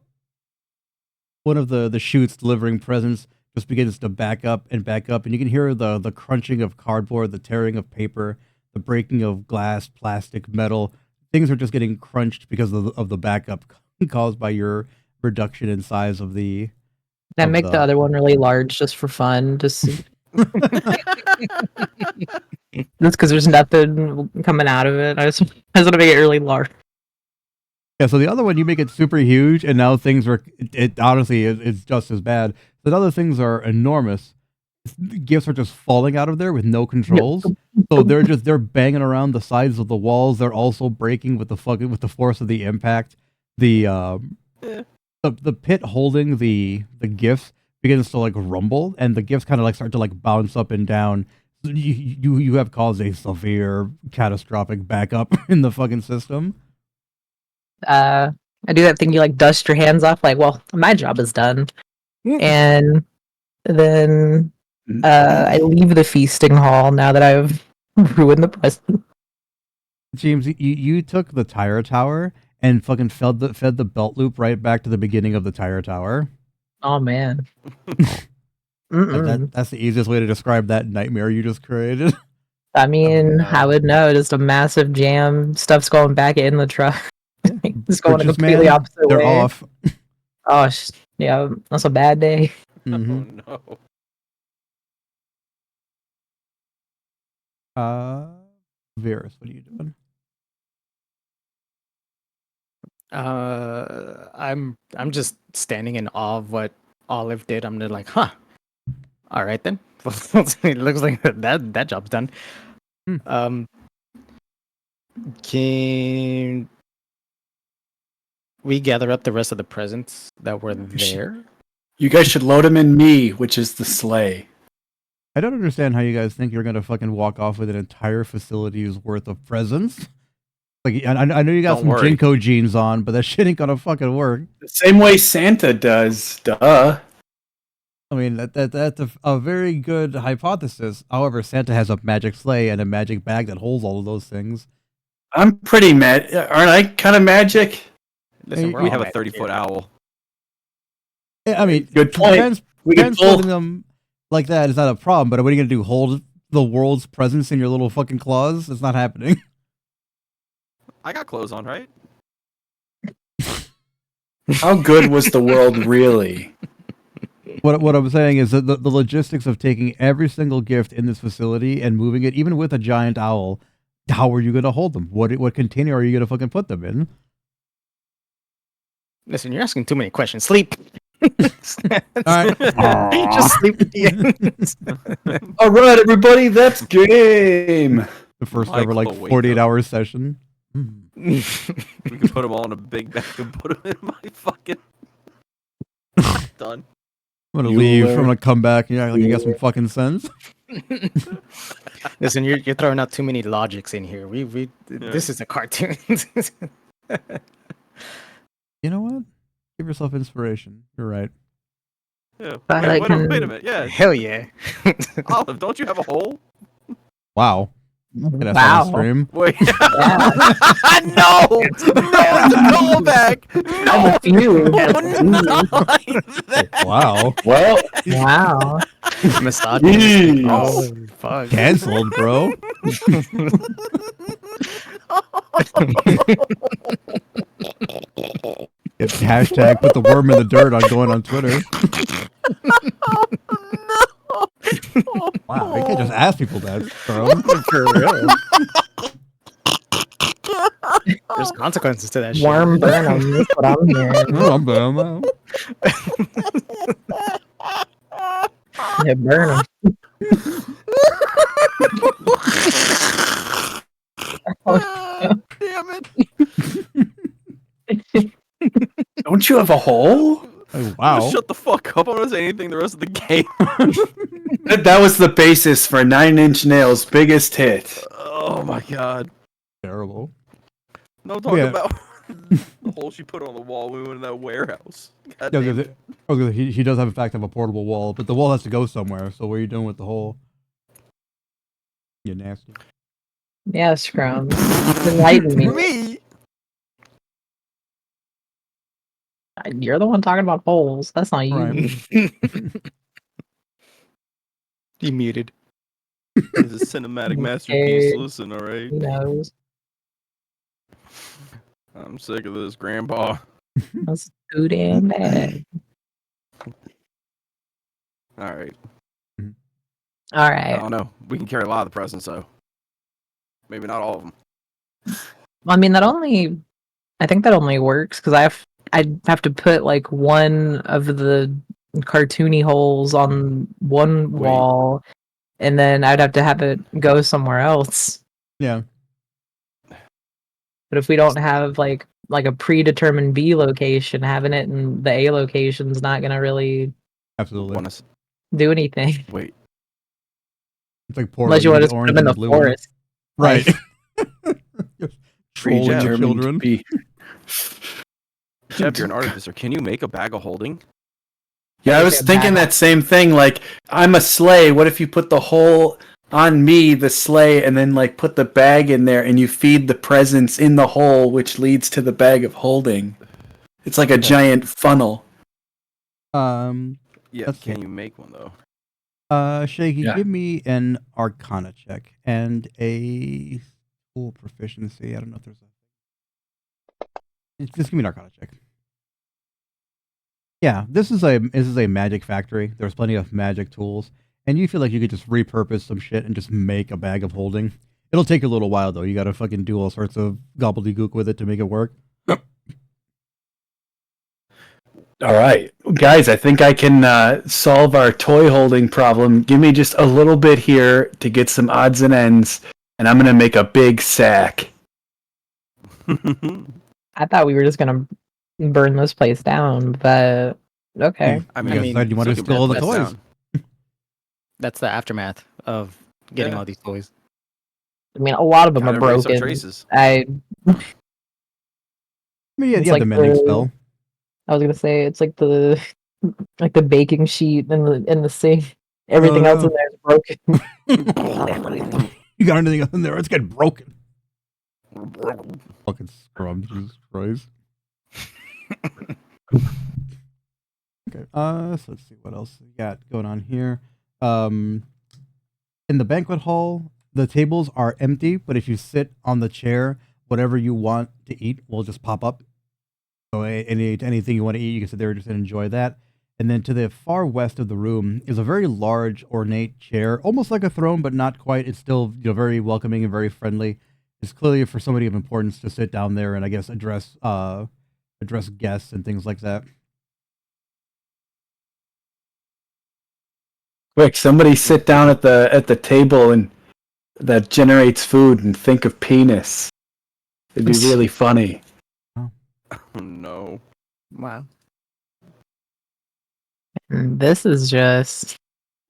chutes delivering presents just begins to back up, and you can hear the crunching of cardboard, the tearing of paper, the breaking of glass, plastic, metal. Things are just getting crunched because of the backup caused by your reduction in size of the. Then make the other one really large just for fun. Just because there's nothing coming out of it. I just want to make it really large. Yeah, so the other one you make it super huge, and now things are. It honestly it's just as bad. The other things are enormous. Gifts are just falling out of there with no controls. So they're banging around the sides of the walls. They're also breaking with the force of the impact. The pit holding the gifts begins to like rumble, and the gifts kind of like start to like bounce up and down. You have caused a severe catastrophic backup in the fucking system. I do that thing you like dust your hands off, like, well, my job is done. And then I leave the feasting hall now that I've ruined the present. James, you took the tire tower and fucking fed the belt loop right back to the beginning of the tire tower. Oh man. That's the easiest way to describe that nightmare you just created. I mean, I would know. Just a massive jam. Stuff's going back in the truck. It's going a completely opposite way. They're off. Oh, yeah. That's a bad day. Mm-hmm. Oh no. Virus, what are you doing? I'm just standing in awe of what Olive did. I'm just like, huh. All right then. It looks like that job's done. Can we gather up the rest of the presents that were there? You guys should load them in me, which is the sleigh. I don't understand how you guys think you're gonna fucking walk off with an entire facility's worth of presents. Like, I know you got some Jinko jeans on, but that shit ain't gonna fucking work. The same way Santa does, duh. I mean, that's a very good hypothesis. However, Santa has a magic sleigh and a magic bag that holds all of those things. I'm pretty mad. Aren't I kind of magic? Listen, we have a 30-foot owl. Yeah, I mean, good point. Transporting them like that is not a problem, but what are you gonna do? Hold the world's presents in your little fucking claws? It's not happening. I got clothes on, right? How good was the world really? What I'm saying is that the logistics of taking every single gift in this facility and moving it, even with a giant owl, how are you going to hold them? What container are you going to fucking put them in? Listen, you're asking too many questions. Sleep. All right. Just sleep at the end. All right, everybody, that's game. The first Michael ever like will wake 48-hour session. We can put them all in a big bag and put them in my fucking. Done. I'm gonna You leave. were- I'm gonna come back and you're like, you got some fucking sense. Listen, you're throwing out too many logics in here. This is a cartoon. You know what? Give yourself inspiration. You're right. Yeah. But Wait, I wait, can- wait a minute. Yeah. Hell yeah. Olive, don't you have a hole? Wow. Get that Wow. on stream. Wait. Yeah. No! No, it's a callback! I'm a few. No! Wow. Well, Wow. Misogynist. Jeez. Oh, fuck. Cancelled, bro. It's hashtag put the worm in the dirt on going on Twitter. Wow, you can't just ask people that, bro. For real. There's consequences to that shit. Worm Burnham. That's what I'm hearing. Oh, I'm out. Yeah, burn 'em. Damn it! don't you have a hole? Oh, wow. Shut the fuck up. I'm not say anything the rest of the game. That was the basis for Nine Inch Nails' biggest hit. Oh my god. Terrible. No, I'm talking Yeah. about the hole she put on the wall when we went in that warehouse. God Yeah, damn it. he does have, in fact, have a portable wall, but the wall has to go somewhere. So what are you doing with the hole? You nasty. Yeah, Scrum. Enlighten me. Me? You're the one talking about holes. That's not you. Right. You muted. It's a cinematic masterpiece. Listen, alright? Who knows? I'm sick of this, Grandpa. That's too damn bad. Alright. All I right. don't know. We can carry a lot of the presents, though. Maybe not all of them. Well, I mean, I think that only works because I'd have to put like one of the cartoony holes on one Wait. wall, and then I'd have to have it go somewhere else. Yeah. But if we don't have like a predetermined B location, having it in the A location's not gonna really Absolutely. Wanna s- do anything Wait. It's like Portal. unless you want get to the put orange them in and the blue one. forest. Right. Jeff. Trolling the Predetermined children. to be. Jeff, you're an artificer. Can you make a bag of holding? Yeah, I was thinking that same thing. Like, I'm a sleigh. What if you put the hole on me, the sleigh, and then like put the bag in there, and you feed the presents in the hole, which leads to the bag of holding. It's like a giant funnel. Yeah, Let's can see. you make one, though? Shaky, Yeah. give me an Arcana check and a tool proficiency. I don't know if there's a. Just give me an Arcana check. Yeah, this is a magic factory. There's plenty of magic tools, and you feel like you could just repurpose some shit and just make a bag of holding. It'll take a little while though. You gotta fucking do all sorts of gobbledygook with it to make it work. All right, guys, I think I can solve our toy holding problem. Give me just a little bit here to get some odds and ends, and I'm gonna make a big sack. I thought we were just gonna burn this place down, but okay. I You guys said you wanted to still steal all the can toys. burn it down. That's the aftermath of getting Yeah. all these toys. I mean, a lot of them Gotta are erase our broken. traces. I mean, yeah, It's you have like the mending the- spell. I was gonna say it's like the baking sheet and the sink. Everything else no. in there is broken. You got anything else in there? It's getting broken. Fucking scrum, Jesus Christ. Okay, so let's see what else we got going on here. In the banquet hall, the tables are empty, but if you sit on the chair, whatever you want to eat will just pop up. So anything you want to eat, you can sit there and just enjoy that. And then to the far west of the room is a very large, ornate chair, almost like a throne, but not quite. It's still very welcoming and very friendly. It's clearly for somebody of importance to sit down there and I guess address guests and things like that. Quick, somebody sit down at the table and that generates food and think of penis. It'd be really funny. Oh no. Wow. This is just.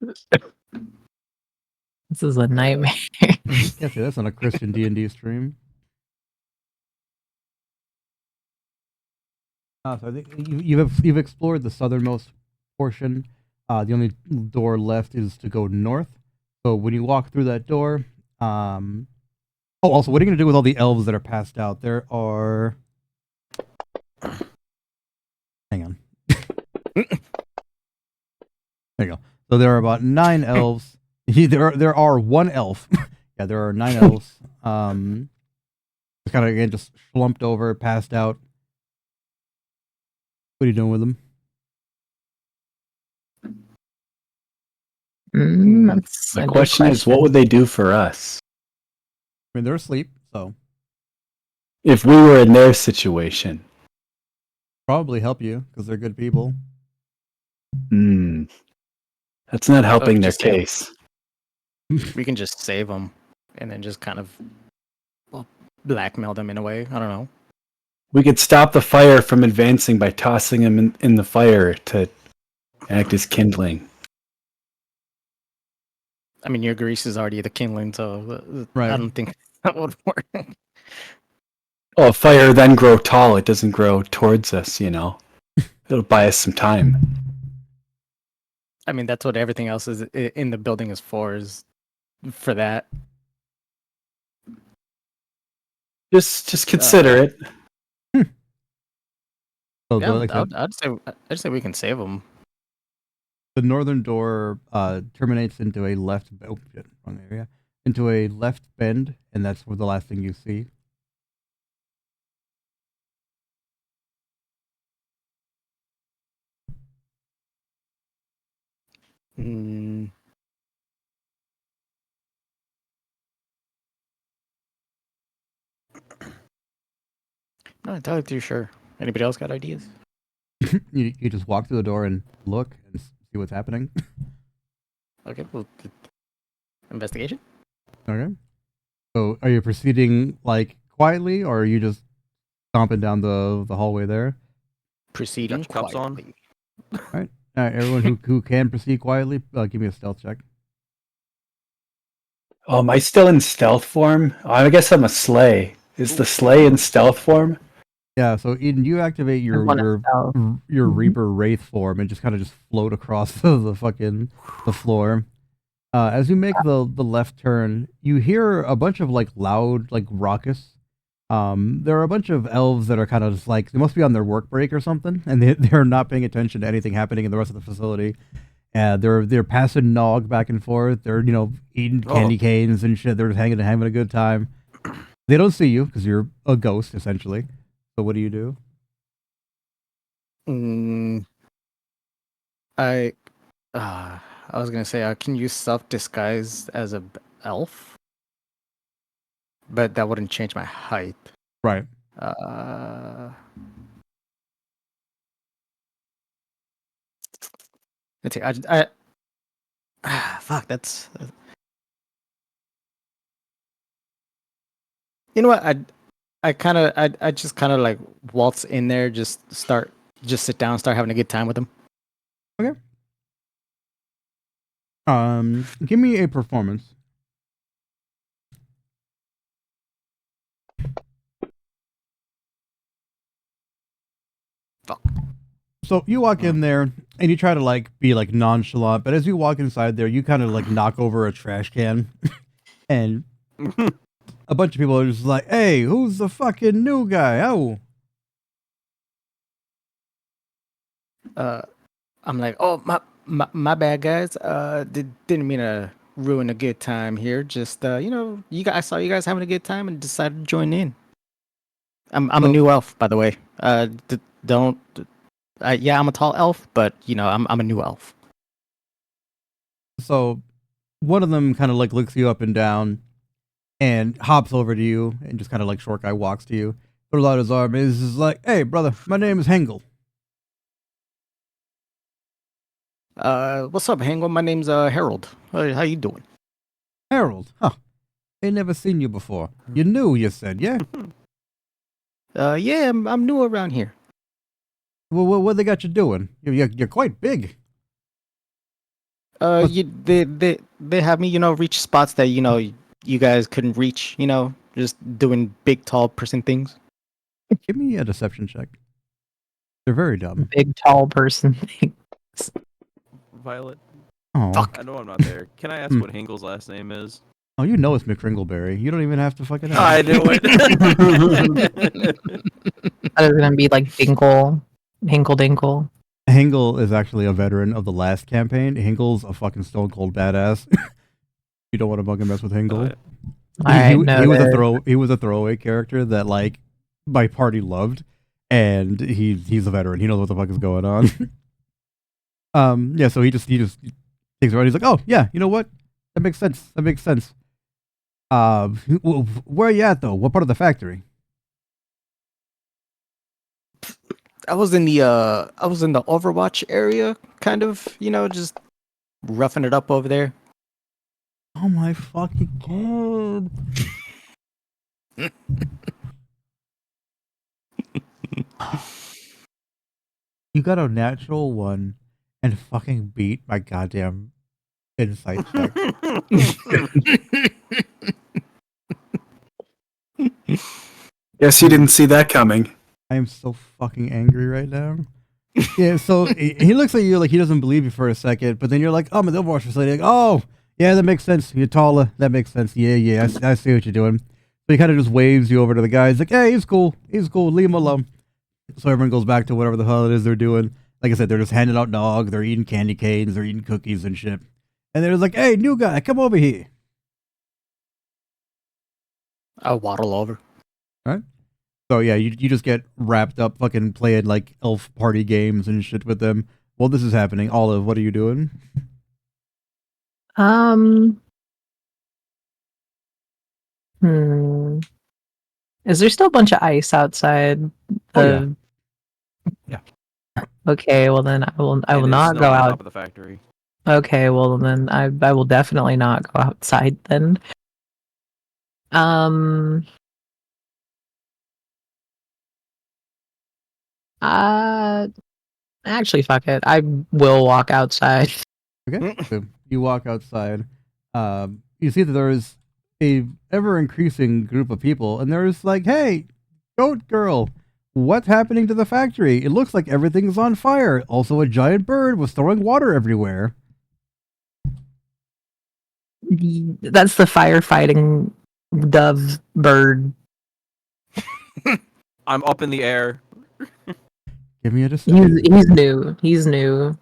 This is a nightmare. Yeah, see, that's on a Christian D&D stream. So I think you've explored the southernmost portion. The only door left is to go north. So when you walk through that door, also, what are you going to do with all the elves that are passed out? There are. Hang on. There you go. So there are about 9 elves. There are 1 elf. Yeah, there are 9 elves. Kind of again just slumped over, passed out. What are you doing with them? That's The a good question is, what would they do for us I mean, they're asleep, so if we were in their situation? probably help you because they're good people. That's not helping their just say- case. We can just save them and then just kind of blackmail them in a way. I don't know. We could stop the fire from advancing by tossing them in the fire to act as kindling. I mean, your grease is already the kindling, so Right. I don't think that would work. Oh, if fire then grow tall, it doesn't grow towards us, It'll buy us some time. I mean, that's what everything else is in the building is for that. Just consider it. So Yeah, like I'd say we can save them. the northern door terminates into a left. Oh shit, wrong area. Into a left bend, and that's where the last thing you see. Mm. Not entirely too sure. Anybody else got ideas? You just walk through the door and look and see what's happening. Okay, well, investigation. Okay. So are you proceeding like quietly, or are you just stomping down the hallway there? Proceeding Got your cups on? quietly. All right, everyone who can proceed quietly, give me a stealth check. Oh, am I still in stealth form? I guess I'm a sleigh. Is the sleigh in stealth form? Yeah. So Eden, you activate your Reaper Wraith form and just kind of float across the floor. As you make the left turn, you hear a bunch of loud raucous. There are a bunch of elves that are kind of just they must be on their work break or something, and they're not paying attention to anything happening in the rest of the facility. They're passing nog back and forth. They're eating candy canes and shit. They're just having a good time. They don't see you because you're a ghost essentially. So what do you do? I was gonna say I can use self disguise as a elf, but that wouldn't change my height. Right. Let's see. Fuck. That's. You know what? I just kind of waltz in there, just sit down, start having a good time with them. Okay. Give me a performance. Fuck. So you walk in there and you try to be nonchalant, but as you walk inside there, you kind of knock over a trash can, and a bunch of people are just like, "Hey, who's the fucking new guy?" Oh. I'm like, oh my bad, guys. Didn't mean to ruin a good time here. Just I saw you guys having a good time and decided to join in. I'm a new elf, by the way. Don't Yeah, I'm a tall elf, but I'm a new elf. So one of them kind of like looks you up and down and hops over to you and just kind of like short guy walks to you, put out his arm, and is just like, "Hey, brother, my name is Hengel." What's up, Hango? My name's Harold. How you doing? Harold, huh? Ain't never seen you before. You new, you said, yeah? Yeah, I'm new around here. Well, what they got you doing? You're quite big. They have me, reach spots that you guys couldn't reach. Just doing big, tall person things. Give me a deception check. They're very dumb. Big tall person thing. Violet, Oh, Fuck. I know I'm not there. Can I ask what Hingel's last name is? oh, you know it's McCringleberry. You don't even have to fucking ask. I knew it. That is gonna be like Dinkle, Hinkle Dinkle. Hengel is actually a veteran of the last campaign. Hengel's a fucking stone cold badass. You don't want to fucking mess with Hengel. He was a throwaway character that like my party loved, and he's a veteran. He knows what the fuck is going on. Yeah. So he just takes around. He's like, oh yeah, you know what? That makes sense. That makes sense. Where are you at though? What part of the factory? I was in the Overwatch area, kind of, just roughing it up over there. Oh my fucking god. You got a natural one and fucking beat my goddamn insight check. Guess you didn't see that coming. I am so fucking angry right now. Yeah, so he looks at you like he doesn't believe you for a second, but then you're like, oh, I'm an Overwatch facility. Like, oh, yeah, that makes sense. You're taller. That makes sense. Yeah, I see what you're doing. So he kind of just waves you over to the guy. He's like, hey, he's cool. He's cool. Leave him alone. So everyone goes back to whatever the hell it is they're doing. Like I said, they're just handing out dog. They're eating candy canes. They're eating cookies and shit. And they're just like, hey, new guy, come over here. I waddle over. So yeah, you just get wrapped up fucking playing like elf party games and shit with them. While this is happening, Olive, what are you doing? Is there still a bunch of ice outside? Oh, yeah. Okay, well then I will And not snow go on out. top of the factory. Okay, well then I will definitely not go outside then. Actually, fuck it. I will walk outside. Okay. So you walk outside. You see that there is a ever increasing group of people, and there's like, hey, goat girl, what's happening to the factory? It looks like everything's on fire. Also, a giant bird was throwing water everywhere. That's the firefighting dove bird. I'm up in the air. Give me a deception. He's new. He's new.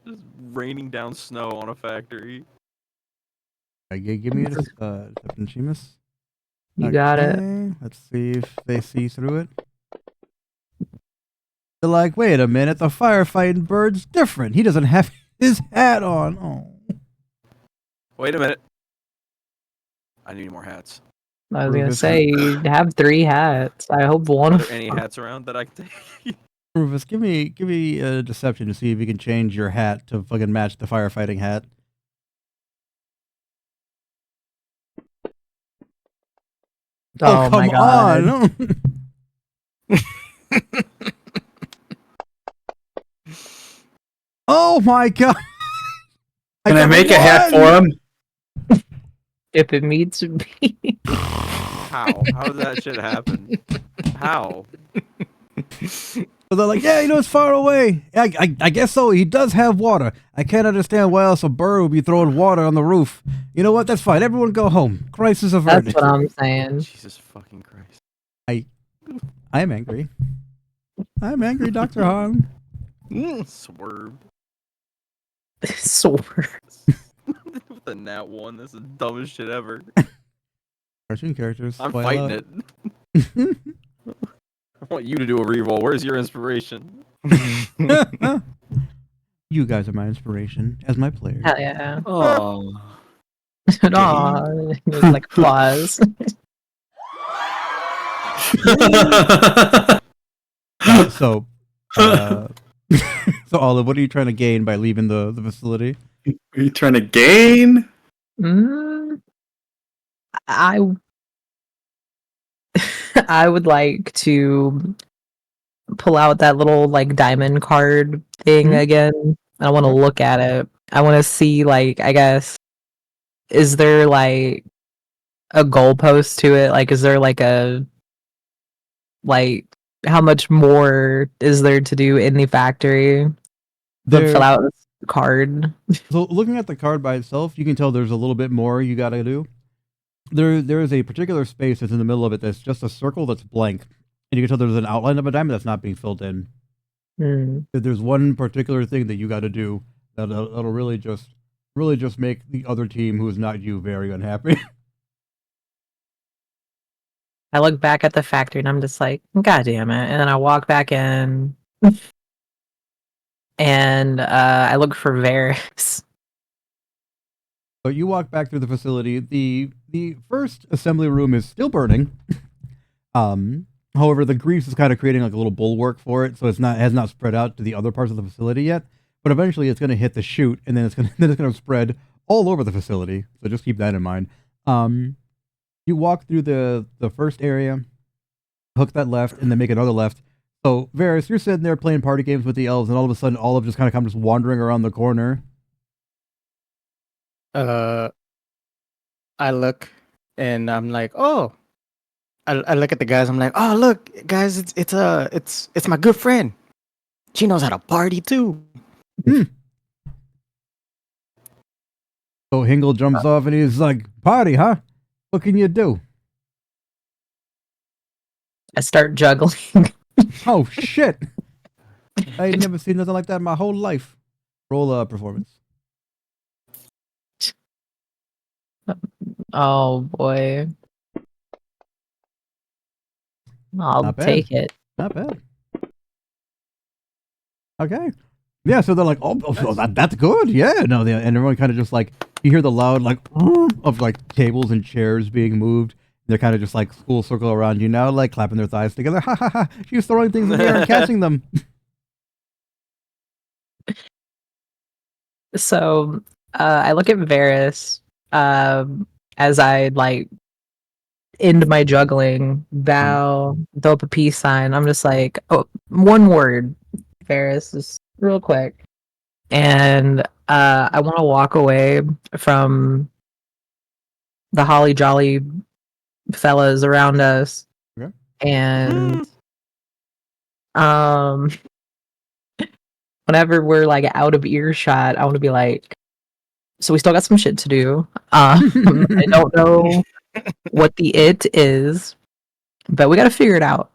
Just raining down snow on a factory. Give me a deception, Seamus. You got it. Let's see if they see through it. They're like, wait a minute, the firefighting bird's different. He doesn't have his hat on. Oh. Wait a minute. I need more hats. I was gonna say you have 3 hats. I hope one Are of there any hats around that I can take? Rufus, give me a deception to see if you can change your hat to fucking match the firefighting hat. Oh come my god. on! Oh my god! Can I got make a hat for him? If it meets me. How? How does that shit happen? How? So they're like, yeah, it's far away. I guess so. He does have water. I can't understand why else a bird would be throwing water on the roof. You know what? That's fine. Everyone go home. Crisis averted. That's what I'm saying. Jesus fucking Christ. I'm angry. I'm angry, Dr. Han. Swerve. Sword. With the nat 1, this is the dumbest shit ever. Cartoon characters. I'm spoil fighting out. it. want you to do a reroll. Where's your inspiration? You guys are my inspiration as my players. Hell yeah. Oh. Aw, there's like applause. So, so Olive, what are you trying to gain by leaving the facility? Are you trying to gain? I I would like to pull out that little like diamond card thing again. I want to look at it. I want to see like I guess is there like a goalpost to it? Like is there like a like how much more is there to do in the factory? Fill out this card. So looking at the card by itself, you can tell there's a little bit more you got to do. There is a particular space that's in the middle of it that's just a circle that's blank, and you can tell there's an outline of a diamond that's not being filled in. There's one particular thing that you got to do that'll really just make the other team, who is not you, very unhappy. I look back at the factory and I'm just like, God damn it. And then I walk back in and I look for Varys. So you walk back through the facility. The first assembly room is still burning. However, the grease is kind of creating like a little bulwark for it, so has not spread out to the other parts of the facility yet. But eventually, it's going to hit the chute, and then it's going to spread all over the facility. So just keep that in mind. You walk through the first area, hook that left, and then make another left. So Varys, you're sitting there playing party games with the elves, and all of a sudden, Olive just kind of comes wandering around the corner. I look and I'm like, oh. I look at the guys. I'm like, oh look, guys, it's my good friend. She knows how to party too. So Hingle jumps off and he's like, "Party, huh? What can you do?" I start juggling. Oh shit! I ain't never seen nothing like that in my whole life. Roll a performance. Oh boy. I'll Not bad. take it. Not bad. Okay. Yeah, so they're like, oh that's good. Yeah, no, and everyone kind of just like, you hear the loud like of like tables and chairs being moved. They're kind of just like school circle around you now, like clapping their thighs together. Ha ha ha! She's throwing things in the air and catching them. So I look at Varys as I like end my juggling, bow, throw up a peace sign. I'm just like, oh, one word, Varys, just real quick. And I want to walk away from the holly jolly fellas around us. Okay. And whenever we're like out of earshot, I want to be like, so we still got some shit to do. I don't know what the it is, but we got to figure it out.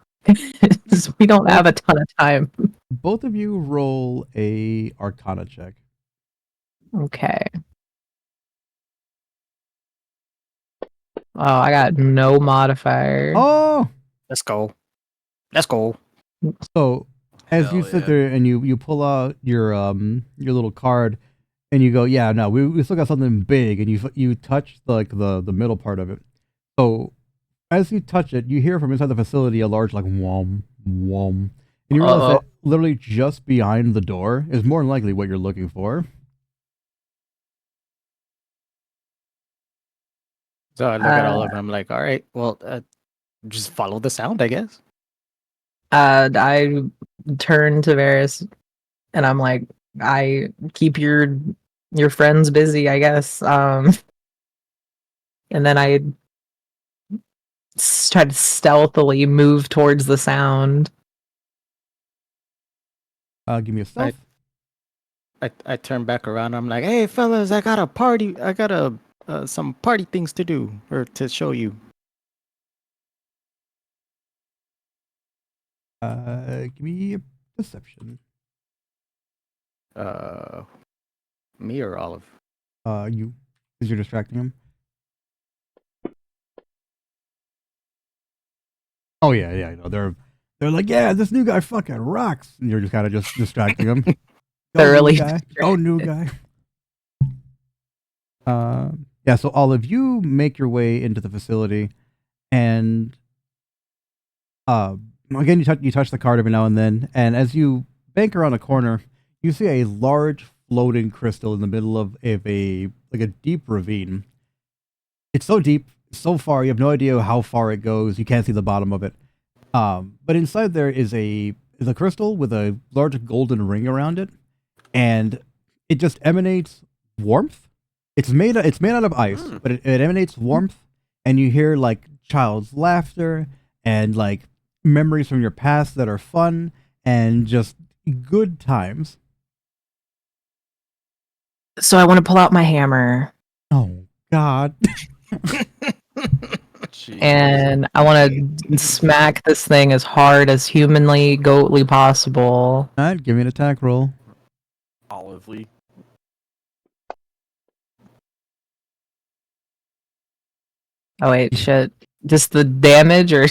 We don't have a ton of time. Both of you roll a Arcana check. Okay. Oh, I got no modifier. Oh, Let's go. Let's go. so as Hell you sit yeah. there and you pull out your little card and you go, yeah, no, we still got something big, and you touch the middle part of it. So as you touch it, you hear from inside the facility a large like whom whom, and you realize that literally just behind the door is more than likely what you're looking for. So I look at all of them. I'm like, all right, well, just follow the sound, I guess. I turn to Varys and I'm like, I keep your friends busy, I guess. And then I try to stealthily move towards the sound. Give me a stealth. I turn back around. I'm like, hey, fellas, I got a party. I got some party things to do or to show you. Give me a perception. Me or Olive? You, because you're distracting him. Oh yeah, I know. They're like, yeah, this new guy fucking rocks. And you're just kind of just distracting them. Thoroughly new guy. Go new guy. Yeah, so all of you make your way into the facility, and again, you touch the card every now and then, and as you bank around a corner, you see a large floating crystal in the middle of a deep ravine. It's so deep, so far, you have no idea how far it goes. You can't see the bottom of it. But inside there is a crystal with a large golden ring around it, and it just emanates warmth. It's made out of ice, but it emanates warmth, and you hear like child's laughter and like memories from your past that are fun and just good times. So I want to pull out my hammer Oh God. and I want to smack this thing as hard as humanly, goatly possible. All right, give me an attack roll. Olively. Oh wait, shit. Just the damage or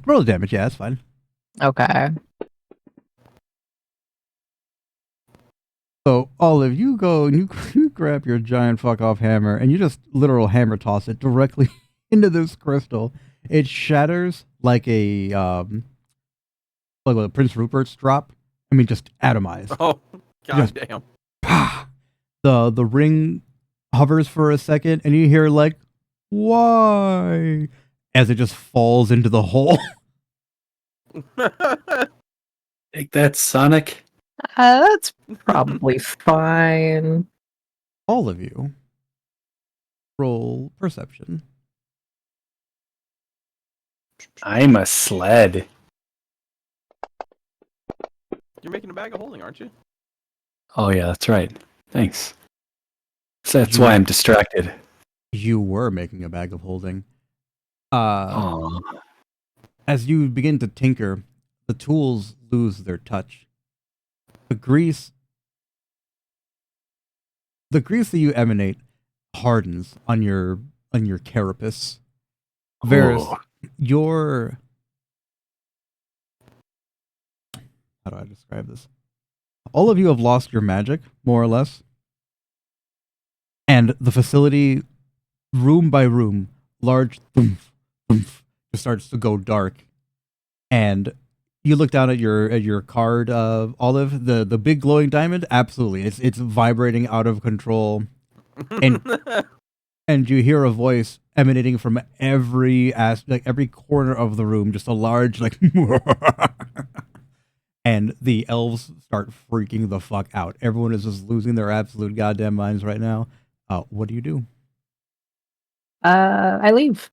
Roll the damage. Yeah, that's fine. okay. So all of you go and you grab your giant fuck off hammer and you just literal hammer toss it directly into this crystal. It shatters like a Prince Rupert's drop. I mean, just atomized. Oh, Just- goddamn. The ring hovers for a second and you hear like, why? As it just falls into the hole. Take that, Sonic. That's probably fine. All of you roll perception. I'm a sled. You're making a bag of holding, aren't you? Oh yeah, that's right. Thanks. So that's why I'm distracted. You were making a bag of holding. Oh, As you begin to tinker, the tools lose their touch. The grease that you emanate hardens on your carapace. Varys, your how do I describe this? All of you have lost your magic, more or less. And the facility, room by room, large thump, thump, just starts to go dark. And you look down at your card, Olive, the big glowing diamond. Absolutely, it's vibrating out of control, and you hear a voice emanating from every corner of the room, just a large like, and the elves start freaking the fuck out. Everyone is just losing their absolute goddamn minds right now. What do you do? I leave.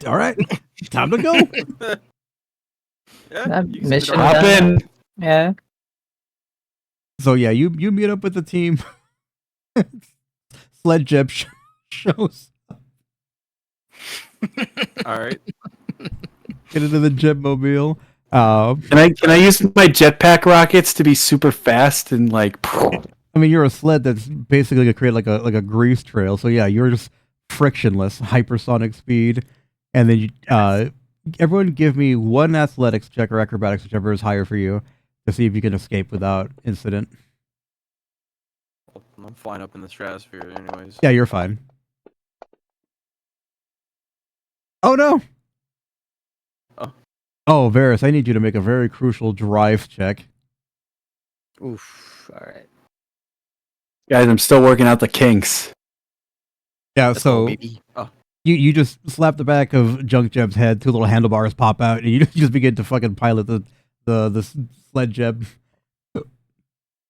All right, time to go. Yeah, That you can mission sit around. hop done. in. Yeah. So yeah, you meet up with the team. Sled Jeb shows. All right. Get into the Jetmobile. Can I use my jetpack rockets to be super fast and like? I mean, you're a sled that's basically gonna create like a grease trail. So yeah, you're just frictionless, hypersonic speed, and then you, everyone give me one athletics check or acrobatics, whichever is higher for you, to see if you can escape without incident. I'm flying up in the stratosphere, anyways. Yeah, you're fine. Oh no! Oh, Varys, I need you to make a very crucial drive check. Oof. All right. Guys, I'm still working out the kinks. Yeah, Let's go, so baby. you just slap the back of Junk Jeb's head, two little handlebars pop out, and you just begin to fucking pilot the sled Jeb.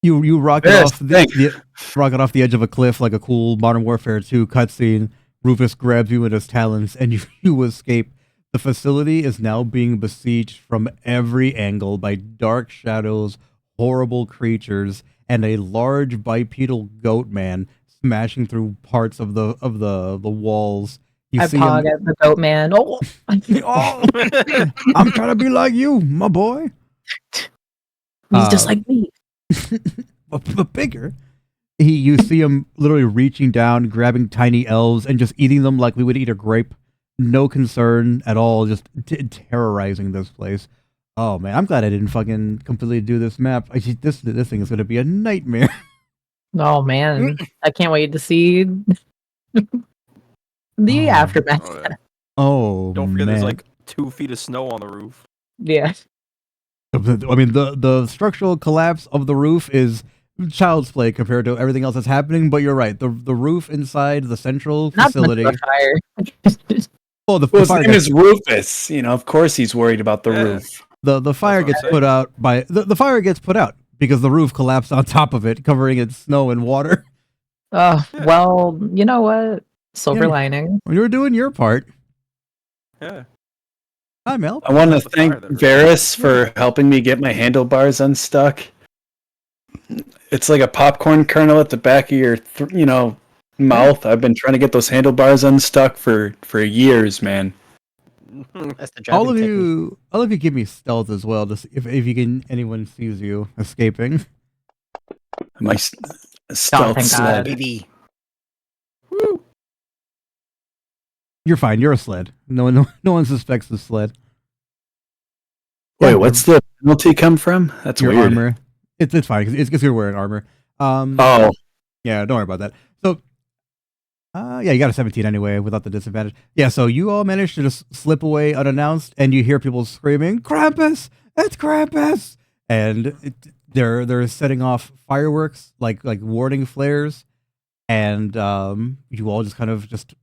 You rocket Yes, off rocket off the edge of a cliff like a cool Modern Warfare 2 cutscene. Rufus grabs you in his talons, and you escape. The facility is now being besieged from every angle by dark shadows, horrible creatures, and a large bipedal goat man smashing through parts of the walls. You I see pog him. at the goat man. Oh, Oh, I'm trying to be like you, my boy. he's just like me. But bigger. You see him literally reaching down, grabbing tiny elves, and just eating them like we would eat a grape. no concern at all, just terrorizing this place. Oh man, I'm glad I didn't fucking completely do this map. This thing is gonna be a nightmare. Oh man, I can't wait to see the aftermath. Oh, yeah. Oh Don't forget, man. there's like 2 feet of snow on the roof. Yeah. I mean, the structural collapse of the roof is child's play compared to everything else that's happening. But you're right. The roof inside the central Not so much facility. of a fire. Well, the Well, his fire name gets, is Rufus. You know, of course he's worried about the Yeah. roof. the fire what I'm gets saying. put out by the fire gets put out because the roof collapsed on top of it, covering it snow and water. Oh, Yeah. well, you know what? Silver Yeah. lining. When you were doing your part, Yeah. hi Mel. I want to That's the fire thank that hurt. Varys for helping me get my handlebars unstuck. It's like a popcorn kernel at the back of your, mouth. I've been trying to get those handlebars unstuck for years, man. That's the All driving of technique. you give me stealth as well, just if you can anyone sees you escaping. My stealth thank sled. God. BB. You're fine. You're a sled. No one suspects the sled. Wait, Yeah, what's the penalty come from? That's your weird. armor? It's fine because you're wearing armor. Oh, Yeah, don't worry about that. So, yeah, you got a 17 anyway without the disadvantage. Yeah, so you all managed to just slip away unannounced, and you hear people screaming, "Krampus! It's Krampus!" And they're setting off fireworks like warning flares, and you all just kind of just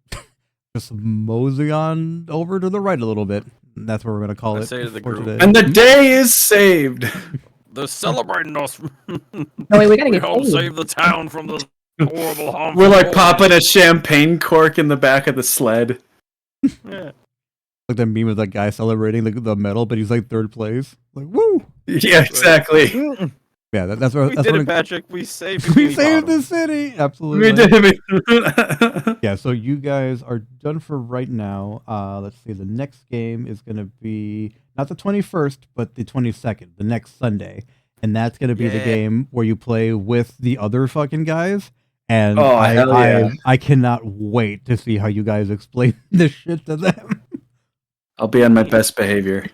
mosey on over to the right a little bit. That's where we're gonna call I it say to the for group, today. and the day is saved. They're celebrating us. No, wait, we gotta We get helped paid. save the town from the horrible, harmful. We're like cold. popping a champagne cork in the back of the sled. Yeah. Like that meme of that guy celebrating the medal, but he's like third place. Like, woo! Yeah, exactly. Yeah, that's where We that's did where it, Patrick. We saved. we Bikini saved Bottom. the city. We Absolutely. did it. Yeah, so you guys are done for right now. Let's see. The next game is going to be not the 21st, but the 22nd, the next Sunday. And that's going to be the Yeah. game where you play with the other fucking guys. And Oh, hell yeah. I cannot wait to see how you guys explain this shit to them. I'll be on my best behavior.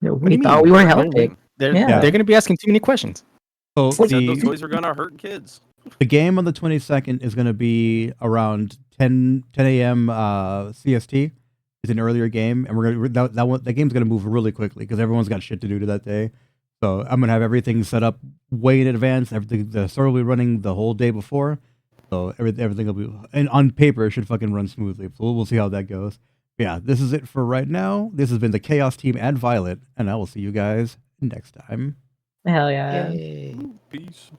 Yeah, What do we you thought mean? we were Don't helping. wait. They're Yeah. they're gonna be asking too many questions. So Said those the, toys are gonna hurt kids. the game on the 22nd is going to be around 10 a.m. CST. It's an earlier game, and that game's going to move really quickly because everyone's got shit to do to that day. So I'm going to have everything set up way in advance. Everything, the server will be running the whole day before. So everything will be, and on paper, it should fucking run smoothly. So we'll see how that goes. But yeah, this is it for right now. This has been the Chaos Team and Violet, and I will see you guys next time. Hell yeah. Yay. Peace.